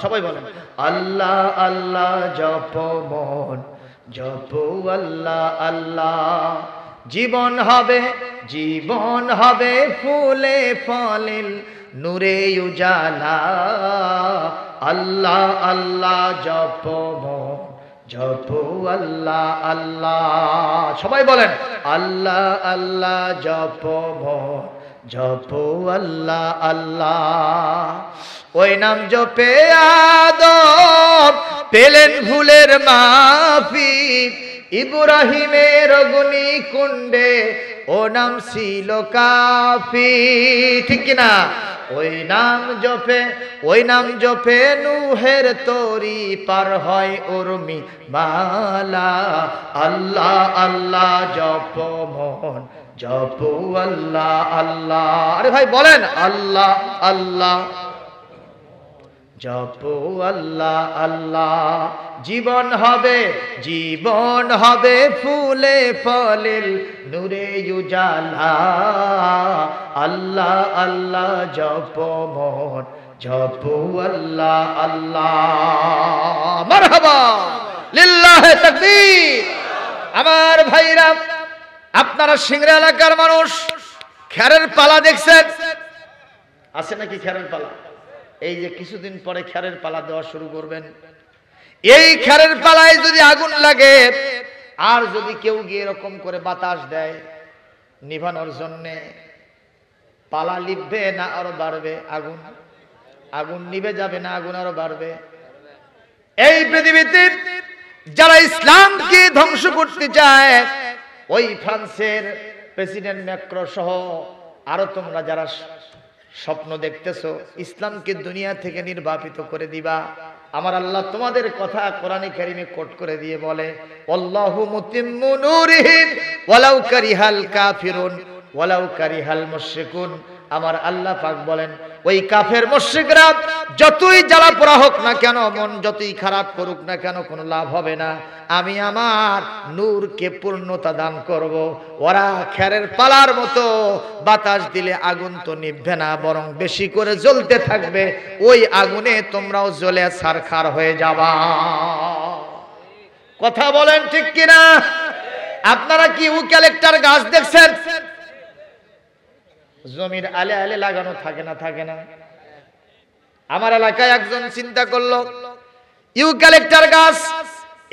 সবাই বলেন, আল্লাহ আল্লাহ জপো মন জপো আল্লাহ আল্লাহ। জীবন হবে ফুলে ফলে নূরে উজালা। আল্লাহ আল্লাহ জপো মন জপো আল্লাহ আল্লাহ। সবাই বলেন, আল্লাহ আল্লাহ জপো মন জপো আল্লাহ আল্লাহ। ওই নাম জপে আদম পেলেন ভুলের মাফি, ইব্রাহিমের অগ্নি কুণ্ডে ও নাম ছিল কাফি। ঠিক কিনা? ওই নাম জপে নূহের তরি পার হয় উর্মি মালা। আল্লাহ আল্লাহ জপ মন জপো আল্লাহ আল্লাহ। আরে ভাই বলেন, আল্লাহ আল্লাহ জপো আল্লাহ আল্লাহ। জীবন হবে ফুলে ফলে নূরে উজালা। আল্লাহ আল্লাহ জপো মন জপো আল্লাহ আল্লাহ। মারহাবা, লিল্লাহে তাকবীর। আমার ভাইরা, আপনারা সিংড়া এলাকার মানুষ, খেরের পালা দেখছেন? আছে নাকি খেরের পালা? এই যে কিছুদিন পরে খেরের পালা দেওয়া শুরু করবেন। এই খেরের পালায় যদি আগুন লাগে আর যদি কেউ গিয়ে এরকম করে বাতাস দেয় নিভানোর জন্য, পালা লিখবে না আরো বাড়বে? আগুন নিভে যাবে না আগুন আরো বাড়বে? এই পৃথিবীতে যারা ইসলামকে ধ্বংস করতে চায়, ওই ফ্রান্সের প্রেসিডেন্ট ম্যাক্রো সহ আরো তোমরা যারা স্বপ্ন দেখতেছো ইসলামকে দুনিয়া থেকে নির্বাপিত করে দিবা, আমার আল্লাহ তোমাদের কথা কোরআনে কারিমে কোট করে দিয়ে বলে, আল্লাহু মুতিম্মু নূরিহি ওয়ালাউ কারিহাল কাফিরুন ওয়ালাউ কারিহাল মুশরিকুন। আমার আল্লাহ পাক বলেন, ওই কাফের মুশরিকরা যতই জ্বালা পোড়া হোক না কেন, মন যতই খারাপ করুক না কেন, কোনো লাভ হবে না। আমি আমার নূরকে পূর্ণতা দান করব। ওরা খেরের পালার মতো বাতাস দিলে আগুন তো নিভবে না, বরং বেশি করে জ্বলতে থাকবে। ওই আগুনে তোমরাও জ্বলে ছারখার হয়ে যাবা। কথা বলেন ঠিক কিনা? আপনারা কি ইউক্যালিপটাস গাছ দেখছেন? জমির আলে আলে লাগানো থাকে না? আমার এলাকায় একজন চিন্তা করলো, ইউক্যালিপটাস গাছ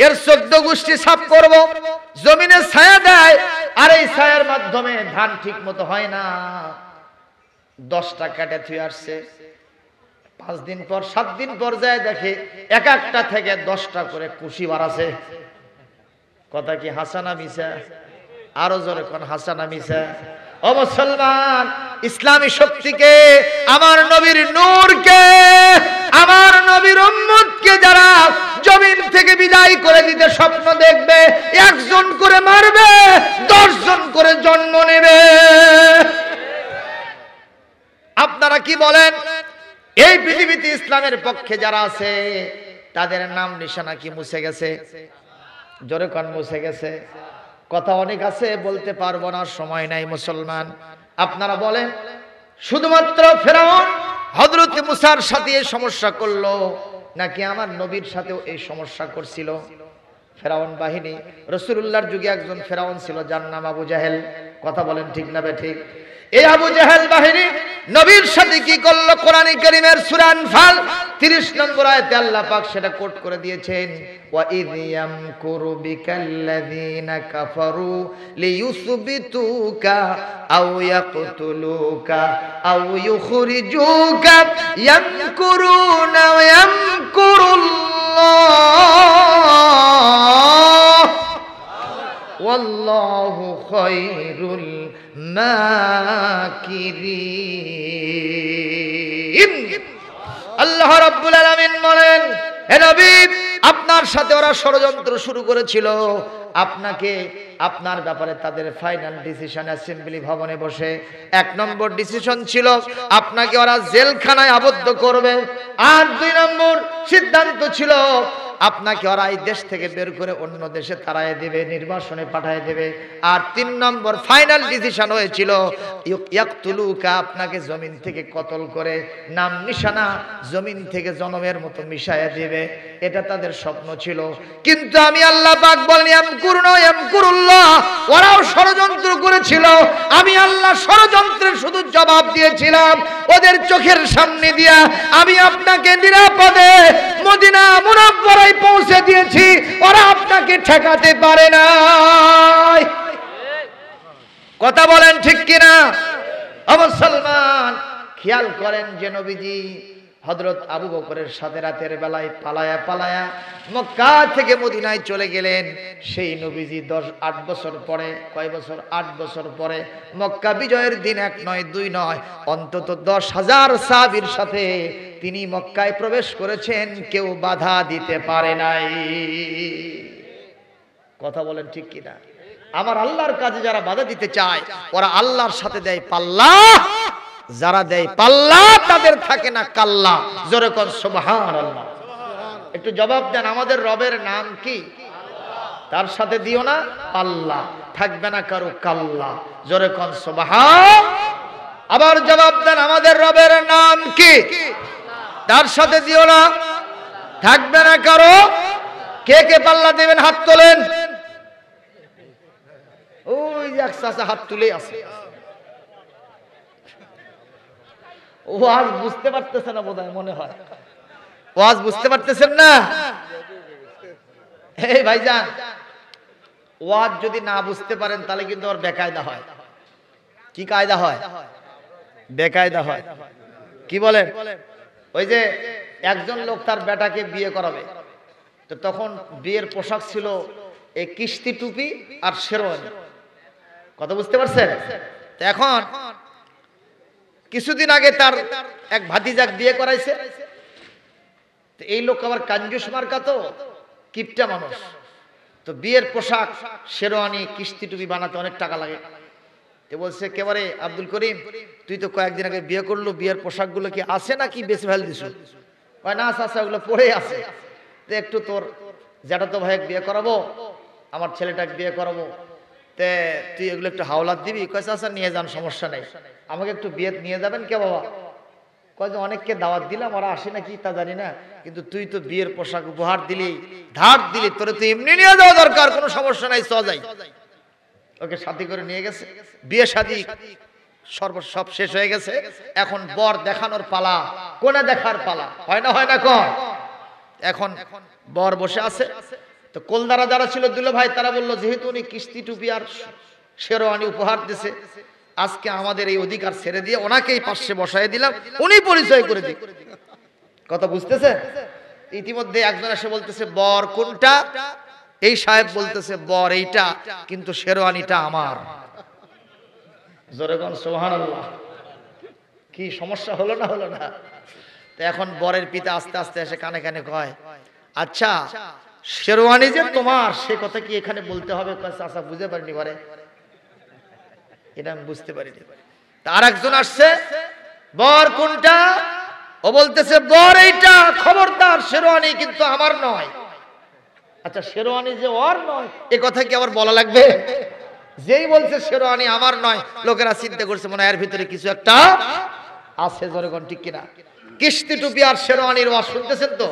এর 14 গোষ্ঠী সাফ করব, জমিনে ছায়া দেয়, আর এই ছায়ার মাধ্যমে ধান ঠিক মতো হয় না। 10টা কাটে থুয়ে আসছে, 5 দিন পর 7 দিন পর যায় দেখে এক একটা থেকে 10টা করে কুশি বাড়াছে। কথা কি হাসানা মিছা? আরো জোরে কোন হাসানা মিছা? ও মুসলমান, ইসলামী শক্তিকে, আমার নবীর নূরকে, আমার নবীর উম্মতকে যারা জমিন থেকে বিদায় করে দিতে স্বপ্ন দেখবে, একজন করে মারবে, 10 জন করে জন্ম নেবে। আপনারা কি বলেন? এই পৃথিবীতে ইসলামের পক্ষে যারা আছে তাদের নাম নিশানা কি মুছে গেছে? জোরে কোন মুছে গেছে? কথা অনেক আছে, বলতে পারবো না, সময় নাই। মুসলমান, আপনারা বলেন, শুধুমাত্র ফেরাউন হযরত মুসার সাথে এই সমস্যা করলো নাকি আমার নবীর সাথেও এই সমস্যা করছিল? ফেরাউন বাহিনী, রাসূলুল্লাহর যুগে একজন ফেরাউন ছিল যার নাম আবু জাহেল। কথা বলেন ঠিক না বে ঠিক? এই আবু জাহেল বাহিনী নবীর সাথে কি করলো? কোরআন কারীমের সূরা আনফাল 30 নম্বর আয়াতে আল্লাহ পাক সেটা কোট করে দিয়েছেন, ওয়া ইয ইয়ামকুরু বিকাল্লাযীনা কাফারু লিয়ুসবিতুকা আও ইয়াকতুলুকা আও ইউখরিজুকা ইয়ামকুরুনা ওয়া ইয়ামকুরুল্লাহ ওয়াল্লাহু খায়রুল মাকিরিন। আল্লাহ রাব্বুল আলামিন বলেন, হে নবী, আপনার সাথে ওরা ষড়যন্ত্র শুরু করেছিল, আপনাকে আপনার ব্যাপারে তাদের ফাইনাল ডিসিশন অ্যাসেম্বলি ভবনে বসে 1 নম্বর ডিসিশন ছিল আপনাকে ওরা জেলখানায় আবদ্ধ করবে, আর 2 নম্বর সিদ্ধান্ত ছিল আপনাকে ওরা এই দেশ থেকে বের করে অন্য দেশে তাড়ায় দেবে, নির্বাসনে পাঠিয়ে দেবে, আর 3 নম্বর ফাইনাল ডিসিশন হয়েছিল ইয়াকতুলুকা, আপনাকে জমিন থেকে কতল করে নাম নিশানা জমিন থেকে জনমের মতো মিশায়া দেবে। এটা তাদের স্বপ্ন ছিল। কিন্তু আমি আল্লাহ পাক বলেন ইয়ামকুরুনা ইয়ামকুরুল্লাহ, ওরাও ষড়যন্ত্র করেছিল, আমি আল্লাহ ষড়যন্ত্রের শুধু জবাব দিয়েছিলাম। ওদের চোখের সামনে দিয়া আমি আপনাকে নিরাপদে মদিনা মুনাওয়ারায় পৌঁছে দিয়েছি, ওরা আপনাকে ঠেকাতে পারে না। কথা বলেন ঠিক কিনা? মুসলমান খেয়াল করেন যে নবীজি হযরত আবু বকরের সাথে রাতের বেলায় পালায়া পালায়া মক্কা থেকে মদিনায় চলে গেলেন। সেই নবীজি 8 বছর পরে, কয় বছর? 8 বছর পরে মক্কা বিজয়ের দিন 1 নয় 2 নয় অন্তত 10,000 সাহাবীর সাথে তিনি মক্কায় প্রবেশ করেছেন, কেউ বাধা দিতে পারে নাই। কথা বলেন ঠিক কিনা? আমার আল্লাহর কাজে যারা বাধা দিতে চায় ওরা আল্লাহর সাথে দেয় পাল্লা, যারা দেয় পাল্লা তাদের থাকে না কাল্লা। জোরে কোন সুবহানাল্লাহ। একটু জবাব দেন, আমাদের রবের নাম কি? তার সাথে দিও না পাল্লা, থাকবে না কারো কাল্লা। জোরে কোন সুবহান। আবার জবাব দেন, আমাদের রবের নাম কি? তার সাথে দিও না, থাকবে না কারো। কে কে পাল্লা দেবেন হাত তোলেন। ওই যে এক চাচা হাত তুলে আছে, ওয়াজ বুঝতে পারতেছে না বোধহয়, মনে হয় ওয়াজ বুঝতে পারতেছেন না। এই ভাইজান, ওয়াজ যদি না বুঝতে পারেন তাহলে কিন্তু ওর বেকায়দা হয়। কি কায়দা হয়? বেকায়দা হয়। কি বলেন? ওই যে একজন লোক তার বেটাকে বিয়ে করাবে, তো তখন বিয়ের পোশাক ছিল এই কিস্তি টুপি আর শেরওয়ানি। কথা বুঝতে পারছেন? এখন কিছুদিন আগে তার এক ভাতিজাক বিয়ে করাইছে। এই লোক আবার কাঞ্জুস মার্কা, তো কিপটা মানুষ, তো বিয়ের পোশাক শেরওয়ানি কিস্তি টুপি বানাতে অনেক টাকা লাগে। তো বলছে, একেবারে আব্দুল করিম, তুই তো কয়েকদিন আগে বিয়ে করলো, বিয়ের পোশাকগুলো কি আছে নাকি বেশি ফেল দিস? না আছে, ওগুলো পড়ে আছে। তো একটু তোর জ্যাঠাতো ভাইকে বিয়ে করাবো, আমার ছেলেটাকে বিয়ে করাবো, তে তুই এগুলো একটু হাওলাত দিবি। কয়েছে আচ্ছা নিয়ে যান, সমস্যা নেই। আমাকে একটু বিয়ে নিয়ে যাবেন কে বাবা? কয় যে অনেককে দাওয়াত দিলাম, ওরা আসে নাকি তা জানি না, কিন্তু তুই তো বিয়ের পোশাক উপহার দিলি, ধার দিলি, তোরে তুই এমনি নিয়ে যাওয়া দরকার, কোনো সমস্যা নাই, চ যাই। ওকে সাথী করে নিয়ে গেছে, বিয়ে শাদী সব শেষ হয়ে গেছে। এখন বর দেখানোর পালা, কোনে দেখার পালা, হয় না হয় না কন? এখন বর বসে আছে, তো কোলদারা যারা ছিল দুলো ভাই, তারা বললো যেহেতু উনি কিস্তি টুপি আর শেরওয়ানি উপহার দিছে, আজকে আমাদের এই অধিকার ছেড়ে দিয়ে ওনাকেই পাশে বসায় দিলাম, উনি পরিচয় করে দিক। কথা বুঝতেছে? ইতিমধ্যে একজন এসে বলতেছে, বর কোনটা? এই সাহেব বলতেছে, বর এইটা, কিন্তু শেরওয়ানিটা আমার। জোরে কোন সুবহানাল্লাহ। কি সমস্যা হলো না? হলো না? তো এখন বরের পিতা আস্তে আস্তে এসে কানে কানে কয়, আচ্ছা শেরওয়ানি যে তোমার, সে কথা কি এখানে বলতে হবে? আচ্ছা বুঝতে পারিনি ঘরে, এটা আমি বুঝতে পারিনি। তার একজন আসছে, বর কোনটা? ও বলতেছে, বর এইটা, খবরদার শেরওয়ানি কিন্তু আমার নয়। আচ্ছা শেরওয়ানি যে ওর নয়, এ কথা কি আবার বলা লাগবে? যেই বলছে শেরওয়ানি আমার নয়, লোকেরা চিন্তা করছে মনে হয় এর ভিতরে কিছু একটা আছে। জোরে কোন ঠিক কিনা? কিস্তি টুপি আর শেরওয়ানির ওয়াজ শুনতেছেন তো?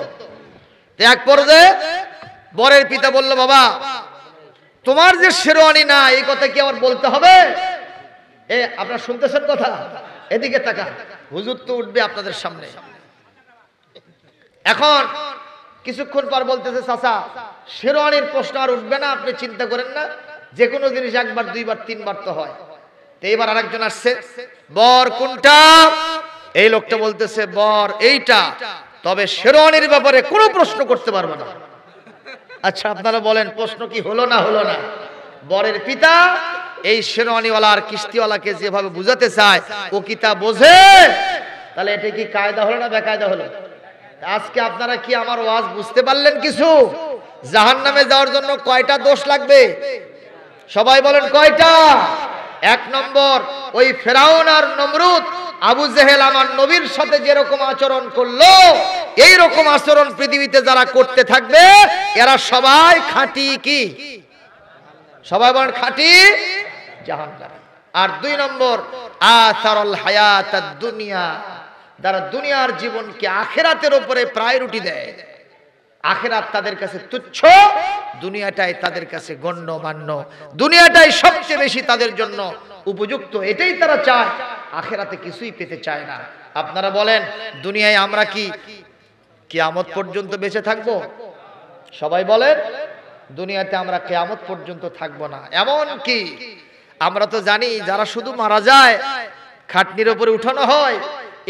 এক পর্যায়ে বরের পিতা বলল, বাবা তোমার যে শেরওয়ানি না, এই কথা কি আবার বলতে হবে? আপনারা শুনতেছেন কথা? এদিকে তাকান, হুজুর তো উঠবে আপনাদের সামনে। এখন কিছুক্ষণ পর বলতেছে, চাচা শেরওয়ানির প্রশ্ন আর উঠবে না, আপনি চিন্তা করেন না, যে কোনো জিনিস একবার দুইবার তিনবার তো হয়। তো এবার আরেকজন আসছে, বর কোনটা? এই লোকটা বলতেছে বর এইটা, তবে শেরওয়ানির ব্যাপারে কোনো প্রশ্ন করতে পারবে না। আচ্ছা আপনারা বলেন প্রশ্ন কি হলো না হলো না? বরের পিতা এই শেরওয়ানিওয়ালা আর কিস্তিওয়ালাকে যেভাবে বুঝাতে চায় ও কি তা বোঝে? তাহলে এটা কি কায়দা হলো না বেকায়দা হলো? আজকে আপনারা কি আমার ওয়াজ বুঝতে পারলেন কিছু? জাহান্নামে যাওয়ার জন্য কয়টা দোষ লাগবে? সবাই বলেন কয়টা? এক নম্বর, ওই ফেরাউন আর নমরুদ আবু জেহেল আমার নবীর সাথে যেরকম আচরণ করলো, এই রকম আচরণ পৃথিবীতে যারা করতে থাকবে এরা সবাই খাঁটি কি? সবাই বলেন খাঁটি জাহান্নামী। আর দুই নম্বর, আসারুল হায়াতাদ দুনিয়া, যারা দুনিয়ার জীবনকে আখিরাতের উপরে প্রায়োরিটি দেয়, আখিরাত তাদের কাছে তুচ্ছ, দুনিয়াটাই তাদের কাছে গণ্যমান্য, দুনিয়াটাই সবচেয়ে বেশি তাদের জন্য উপযুক্ত, এটাই তারা চায়, আখিরাতে কিছুই পেতে চায় না। আপনারা বলেন দুনিয়ায় আমরা কি কিয়ামত পর্যন্ত বেঁচে থাকব? সবাই বলেন দুনিয়াতে আমরা কিয়ামত পর্যন্ত থাকব না। এমন কি আমরা তো জানি যারা শুধু মারা যায়, খাটনির উপরে উঠানো হয়,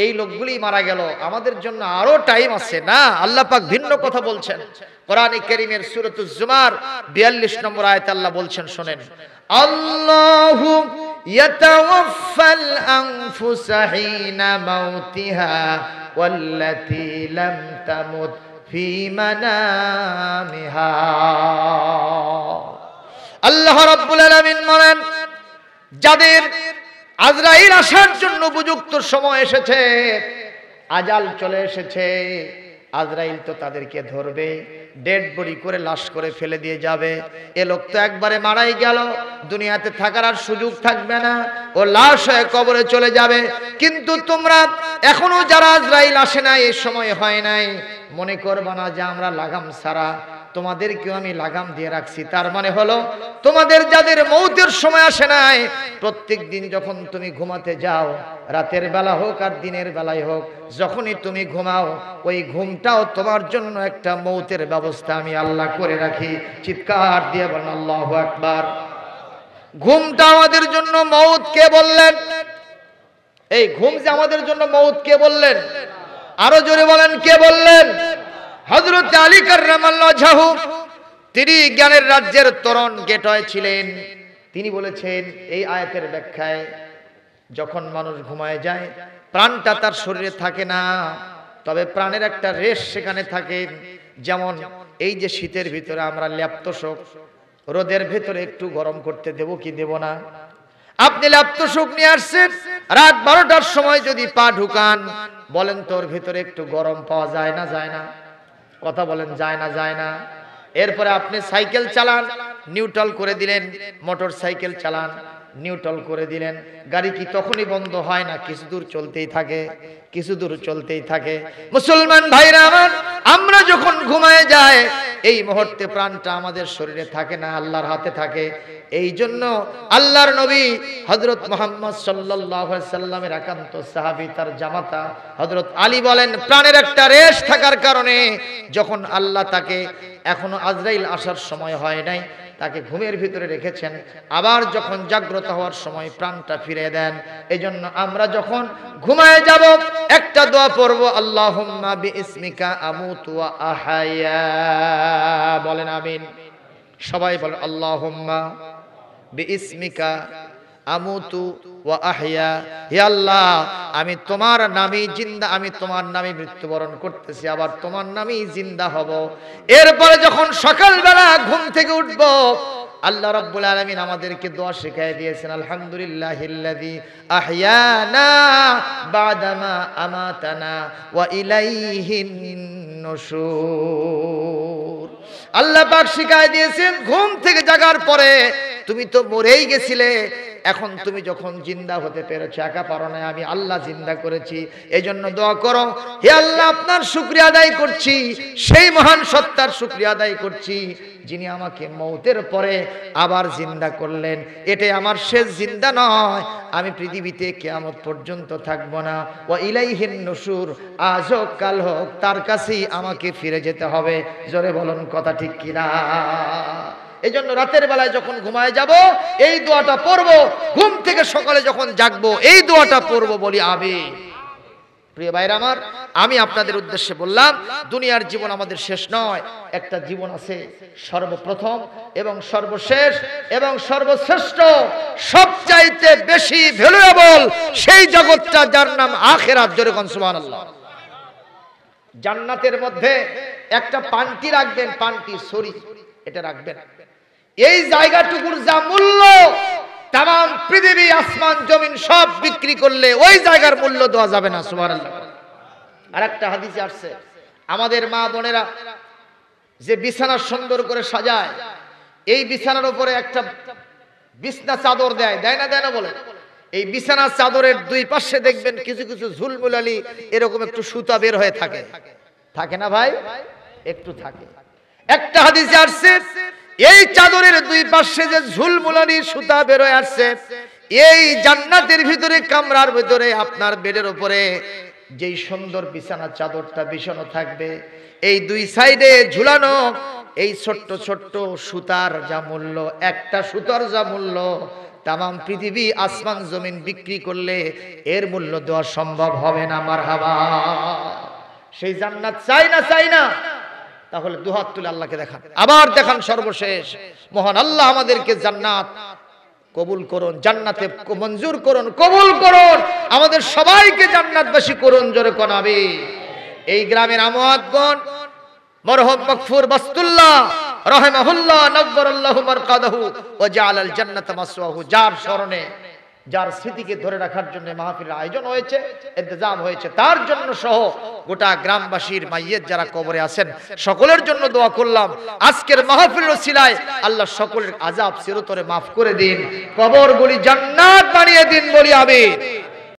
এই লোকগুলি মারা গেল, আমাদের জন্য আরো টাইম আছে না? আল্লাহ পাক ভিন্ন কথা বলছেন কোরআনে কারীমের সূরাতুজ জুমার 42 নম্বর আয়াতে আল্লাহ বলছেন, শুনেন, আল্লাহু ইয়াতাওয়াফাল আনফুসা হিনা মাউতিহা ওয়াল্লাতী লাম তামুত ফি মানামিহা। আল্লাহ রাব্বুল আলামিন বলেন, যাদের আজরাইল আসার জন্য উপযুক্ত সময় এসেছে, আজাল চলে এসেছে, আজরাইল তো তাদেরকে ধরবে, ডেড বডি করে লাশ করে ফেলে দিয়ে যাবে। এ লোক তো একবারে মারাই গেল, দুনিয়াতে থাকার আর সুযোগ থাকবে না, ও লাশ হয়ে কবরে চলে যাবে। কিন্তু তোমরা এখনো যারা আজরাইল আসে নাই, এই সময় হয় নাই, মনে করবা না যে আমরা লাগাম ছাড়া, তোমাদেরকেও আমি লাগাম দিয়ে রাখছি। তার মানে হলো তোমাদের যাদের মৌতের সময় আসে নাই, প্রত্যেক দিন যখন তুমি ঘুমাতে যাও, রাতের বেলা হোক আর দিনের বেলায় হোক, যখনই তুমি ঘুমাও, ওই ঘুমটাও তোমার জন্য একটা মৌতের ব্যবস্থা আমি আল্লাহ করে রাখি। চিৎকার দিয়ে বলেন আল্লাহু আকবার। ঘুমটা আমাদের জন্য মৌত কে বললেন? এই ঘুম যে আমাদের জন্য মৌত কে বললেন? আরো জোরে বলেন কে বললেন? হযরত আলী কাররামাল্লাহু ওয়াজহাহু, তিনি জ্ঞানের রাজ্যের তরুণ গেটয় ছিলেন। তিনি বলেছেন এই আয়াতের ব্যাখ্যায়, যখন মানুষ ঘুমায় যায় প্রাণটা তার শরীরে থাকে না, তবে প্রাণের একটা রেশ সেখানে থাকে। যেমন এই যে শীতের ভিতরে আমরা ল্যাপতোষক রোদের ভিতরে একটু গরম করতে দেব কি দেব না? আপনি ল্যাপতোষক নিয়ে আসছেন, রাত 12টার সময় যদি পা ঢুকান, বলেন তোর ভিতরে একটু গরম পাওয়া যায় না যায় না? কথা বলেন যায় না যায় না? এরপরে আপনি সাইকেল চালান, নিউট্রাল করে দিলেন, মোটর সাইকেল চালান, নিউট্রাল করে দিলেন, গাড়ি কি তখনই বন্ধ হয় না? কিছু দূর চলতেই থাকে, কিছু দূর চলতেই থাকে। মুসলমান ভাইরা আমার, আমরা যখন ঘুমায় যায় এই মুহূর্তে প্রাণটা আমাদের শরীরে থাকে না, আল্লাহর হাতে থাকে। এই জন্য আল্লাহর নবী হযরত মুহাম্মদ সাল্লাল্লাহু আলাইহি সাল্লামের একান্ত সাহাবী, তার জামাতা হযরত আলী বলেন, প্রাণের একটা রেশ থাকার কারণে যখন আল্লাহ তাকে, এখনো আজরাইল আসার সময় হয় নাই, তাকে ঘুমের ভিতরে রেখেছেন, আবার যখন জাগ্রত হওয়ার সময় প্রাণটা ফিরে দেন। এজন্য আমরা যখন ঘুমায় যাব একটা দোয়া পড়ব, আল্লাহুম্মা বিইসমিকা আমুতু ওয়া আহয়া। বলেন আমিন। সবাই বলেন আল্লাহুম্মা বিইসমিকা আমুতু ওয়া আহয়া। হে আল্লাহ, আমি তোমার নামেই জিন্দা, আমি তোমার নামে মৃত্যুবরণ করতেছি, আবার তোমার নামেই জিন্দা হব। এরপরে যখন সকালবেলা ঘুম থেকে উঠব, আল্লাহ রাব্বুল আলামিন আমাদেরকে দোয়া শিখিয়ে দিয়েছেন, আলহামদুলিল্লাহিল্লাযী আহয়ানা বাদামা আমাতানা ওয়া ইলাইহিন নুশুর। আল্লাহ পাক শিখিয়ে দিয়েছেন, ঘুম থেকে জাগার পরে তুমি তো মরেই গেছিলে, এখন তুমি যখন জিন্দা হতে পেরেছো, একা পারো না, আমি আল্লাহ জিন্দা করেছি। এই জন্য দোয়া করো, হে আল্লাহ আপনার শুকরিয়া আদায় করছি, সেই মহান সত্তার শুকরিয়া আদায় করছি যিনি আমাকে মৌতের পরে আবার জিন্দা করলেন। এটাই আমার শেষ জিন্দা নয়, আমি পৃথিবীতে কিয়ামত পর্যন্ত থাকবো না। ওয়া ইলাইহিন নুশুর, আজ হোক কাল হোক তার কাছেই আমাকে ফিরে যেতে হবে। জোরে বলুন কথা ঠিক কিনা? এই জন্য রাতের বেলায় যখন ঘুমায় যাব এই দোয়াটা পড়বো, ঘুম থেকে সকালে যখন জাগবো এই দোয়াটা পড়বো, বলি আমিন। প্রিয় ভাইরা আমার, আমি আপনাদের উদ্দেশ্যে বললাম দুনিয়ার জীবন আমাদের শেষ নয়, একটা জীবন আছে সর্বপ্রথম এবং সর্বশেষ এবং সর্বশ্রেষ্ঠ, সবচাইতে বেশি ভ্যালুয়েবল সেই জগৎটা যার নাম আখিরাত। জোরে কোন সুবহানাল্লাহ। জান্নাতের মধ্যে একটা পান্টি রাখবেন, পান্টি সরি এটা রাখবেন, এই জায়গাটুকুর যা মূল্য তাম পৃথিবী আসমান জমিন সব বিক্রি করলে ওই জায়গার মূল্য দেওয়া যাবে না। সুবহানাল্লাহ। আর একটা হাদিসে আসছে আমাদের মা বোনেরা যে বিছানা সুন্দর করে সাজায়, এই বিছানার উপরে একটা বিছনা চাদর দেয়, দেয় না দেয় না বলে, এই বিছানার চাদরের দুই পাশে দেখবেন কিছু কিছু ঝুলমুলালি এরকম একটু সুতা বের হয়ে থাকে, থাকে না ভাই? একটু থাকে। একটা হাদিসে আসছে এই চাদরের দুই পাশে যে ঝুলমুলানি সুতা বের হয়ে আসছে, এই জান্নাতের ভিতরে কামরার ভিতরে আপনার বেডের উপরে যেই সুন্দর বিছানার চাদরটা বিছানো থাকবে, এই দুই সাইডে ঝুলানো এই ছোট্ট ছোট্ট সুতার যা মূল্য, একটা সুতার যা মূল্য তাম পৃথিবী আসমান জমিন বিক্রি করলে এর মূল্য দেওয়া সম্ভব হবে না। মারহাবা। সেই জান্নাত চাই না, চাই না? তাহলে দুহাত তুলে আল্লাহকে দেখান, আবার দেখান। সর্বশেষ মহান আল্লাহ আমাদেরকে জান্নাত কবুল করুন, জান্নাতে মঞ্জুর করুন, কবুল করুন, আমাদের সবাইকে জান্নাতবাসী করুন। জোরে কোন আমিন। এই গ্রামের আমওয়াতগণ মরহুম মাগফুর বাস্তুল্লাহ রাহিমাহুল্লাহ নব্বরাল্লাহু মারকাদাহু ওয়া জাআলাল জান্নাতা মাসওয়াহু, যার স্মরণে যার স্মৃতিকে ধরে রাখার জন্য মাহফিলের আয়োজন হয়েছে, ইন্তজাম হয়েছে, তার জন্য সহ গোটা গ্রামবাসীর মাইয়িত যারা কবরে আছেন সকলের জন্য দোয়া করলাম। আজকের মাহফিলের ওসিলায় আল্লাহ সকলের আযাব চিরতরে মাফ করে দিন, কবরগুলি জান্নাত বানিয়ে দিন, বলি আমিন।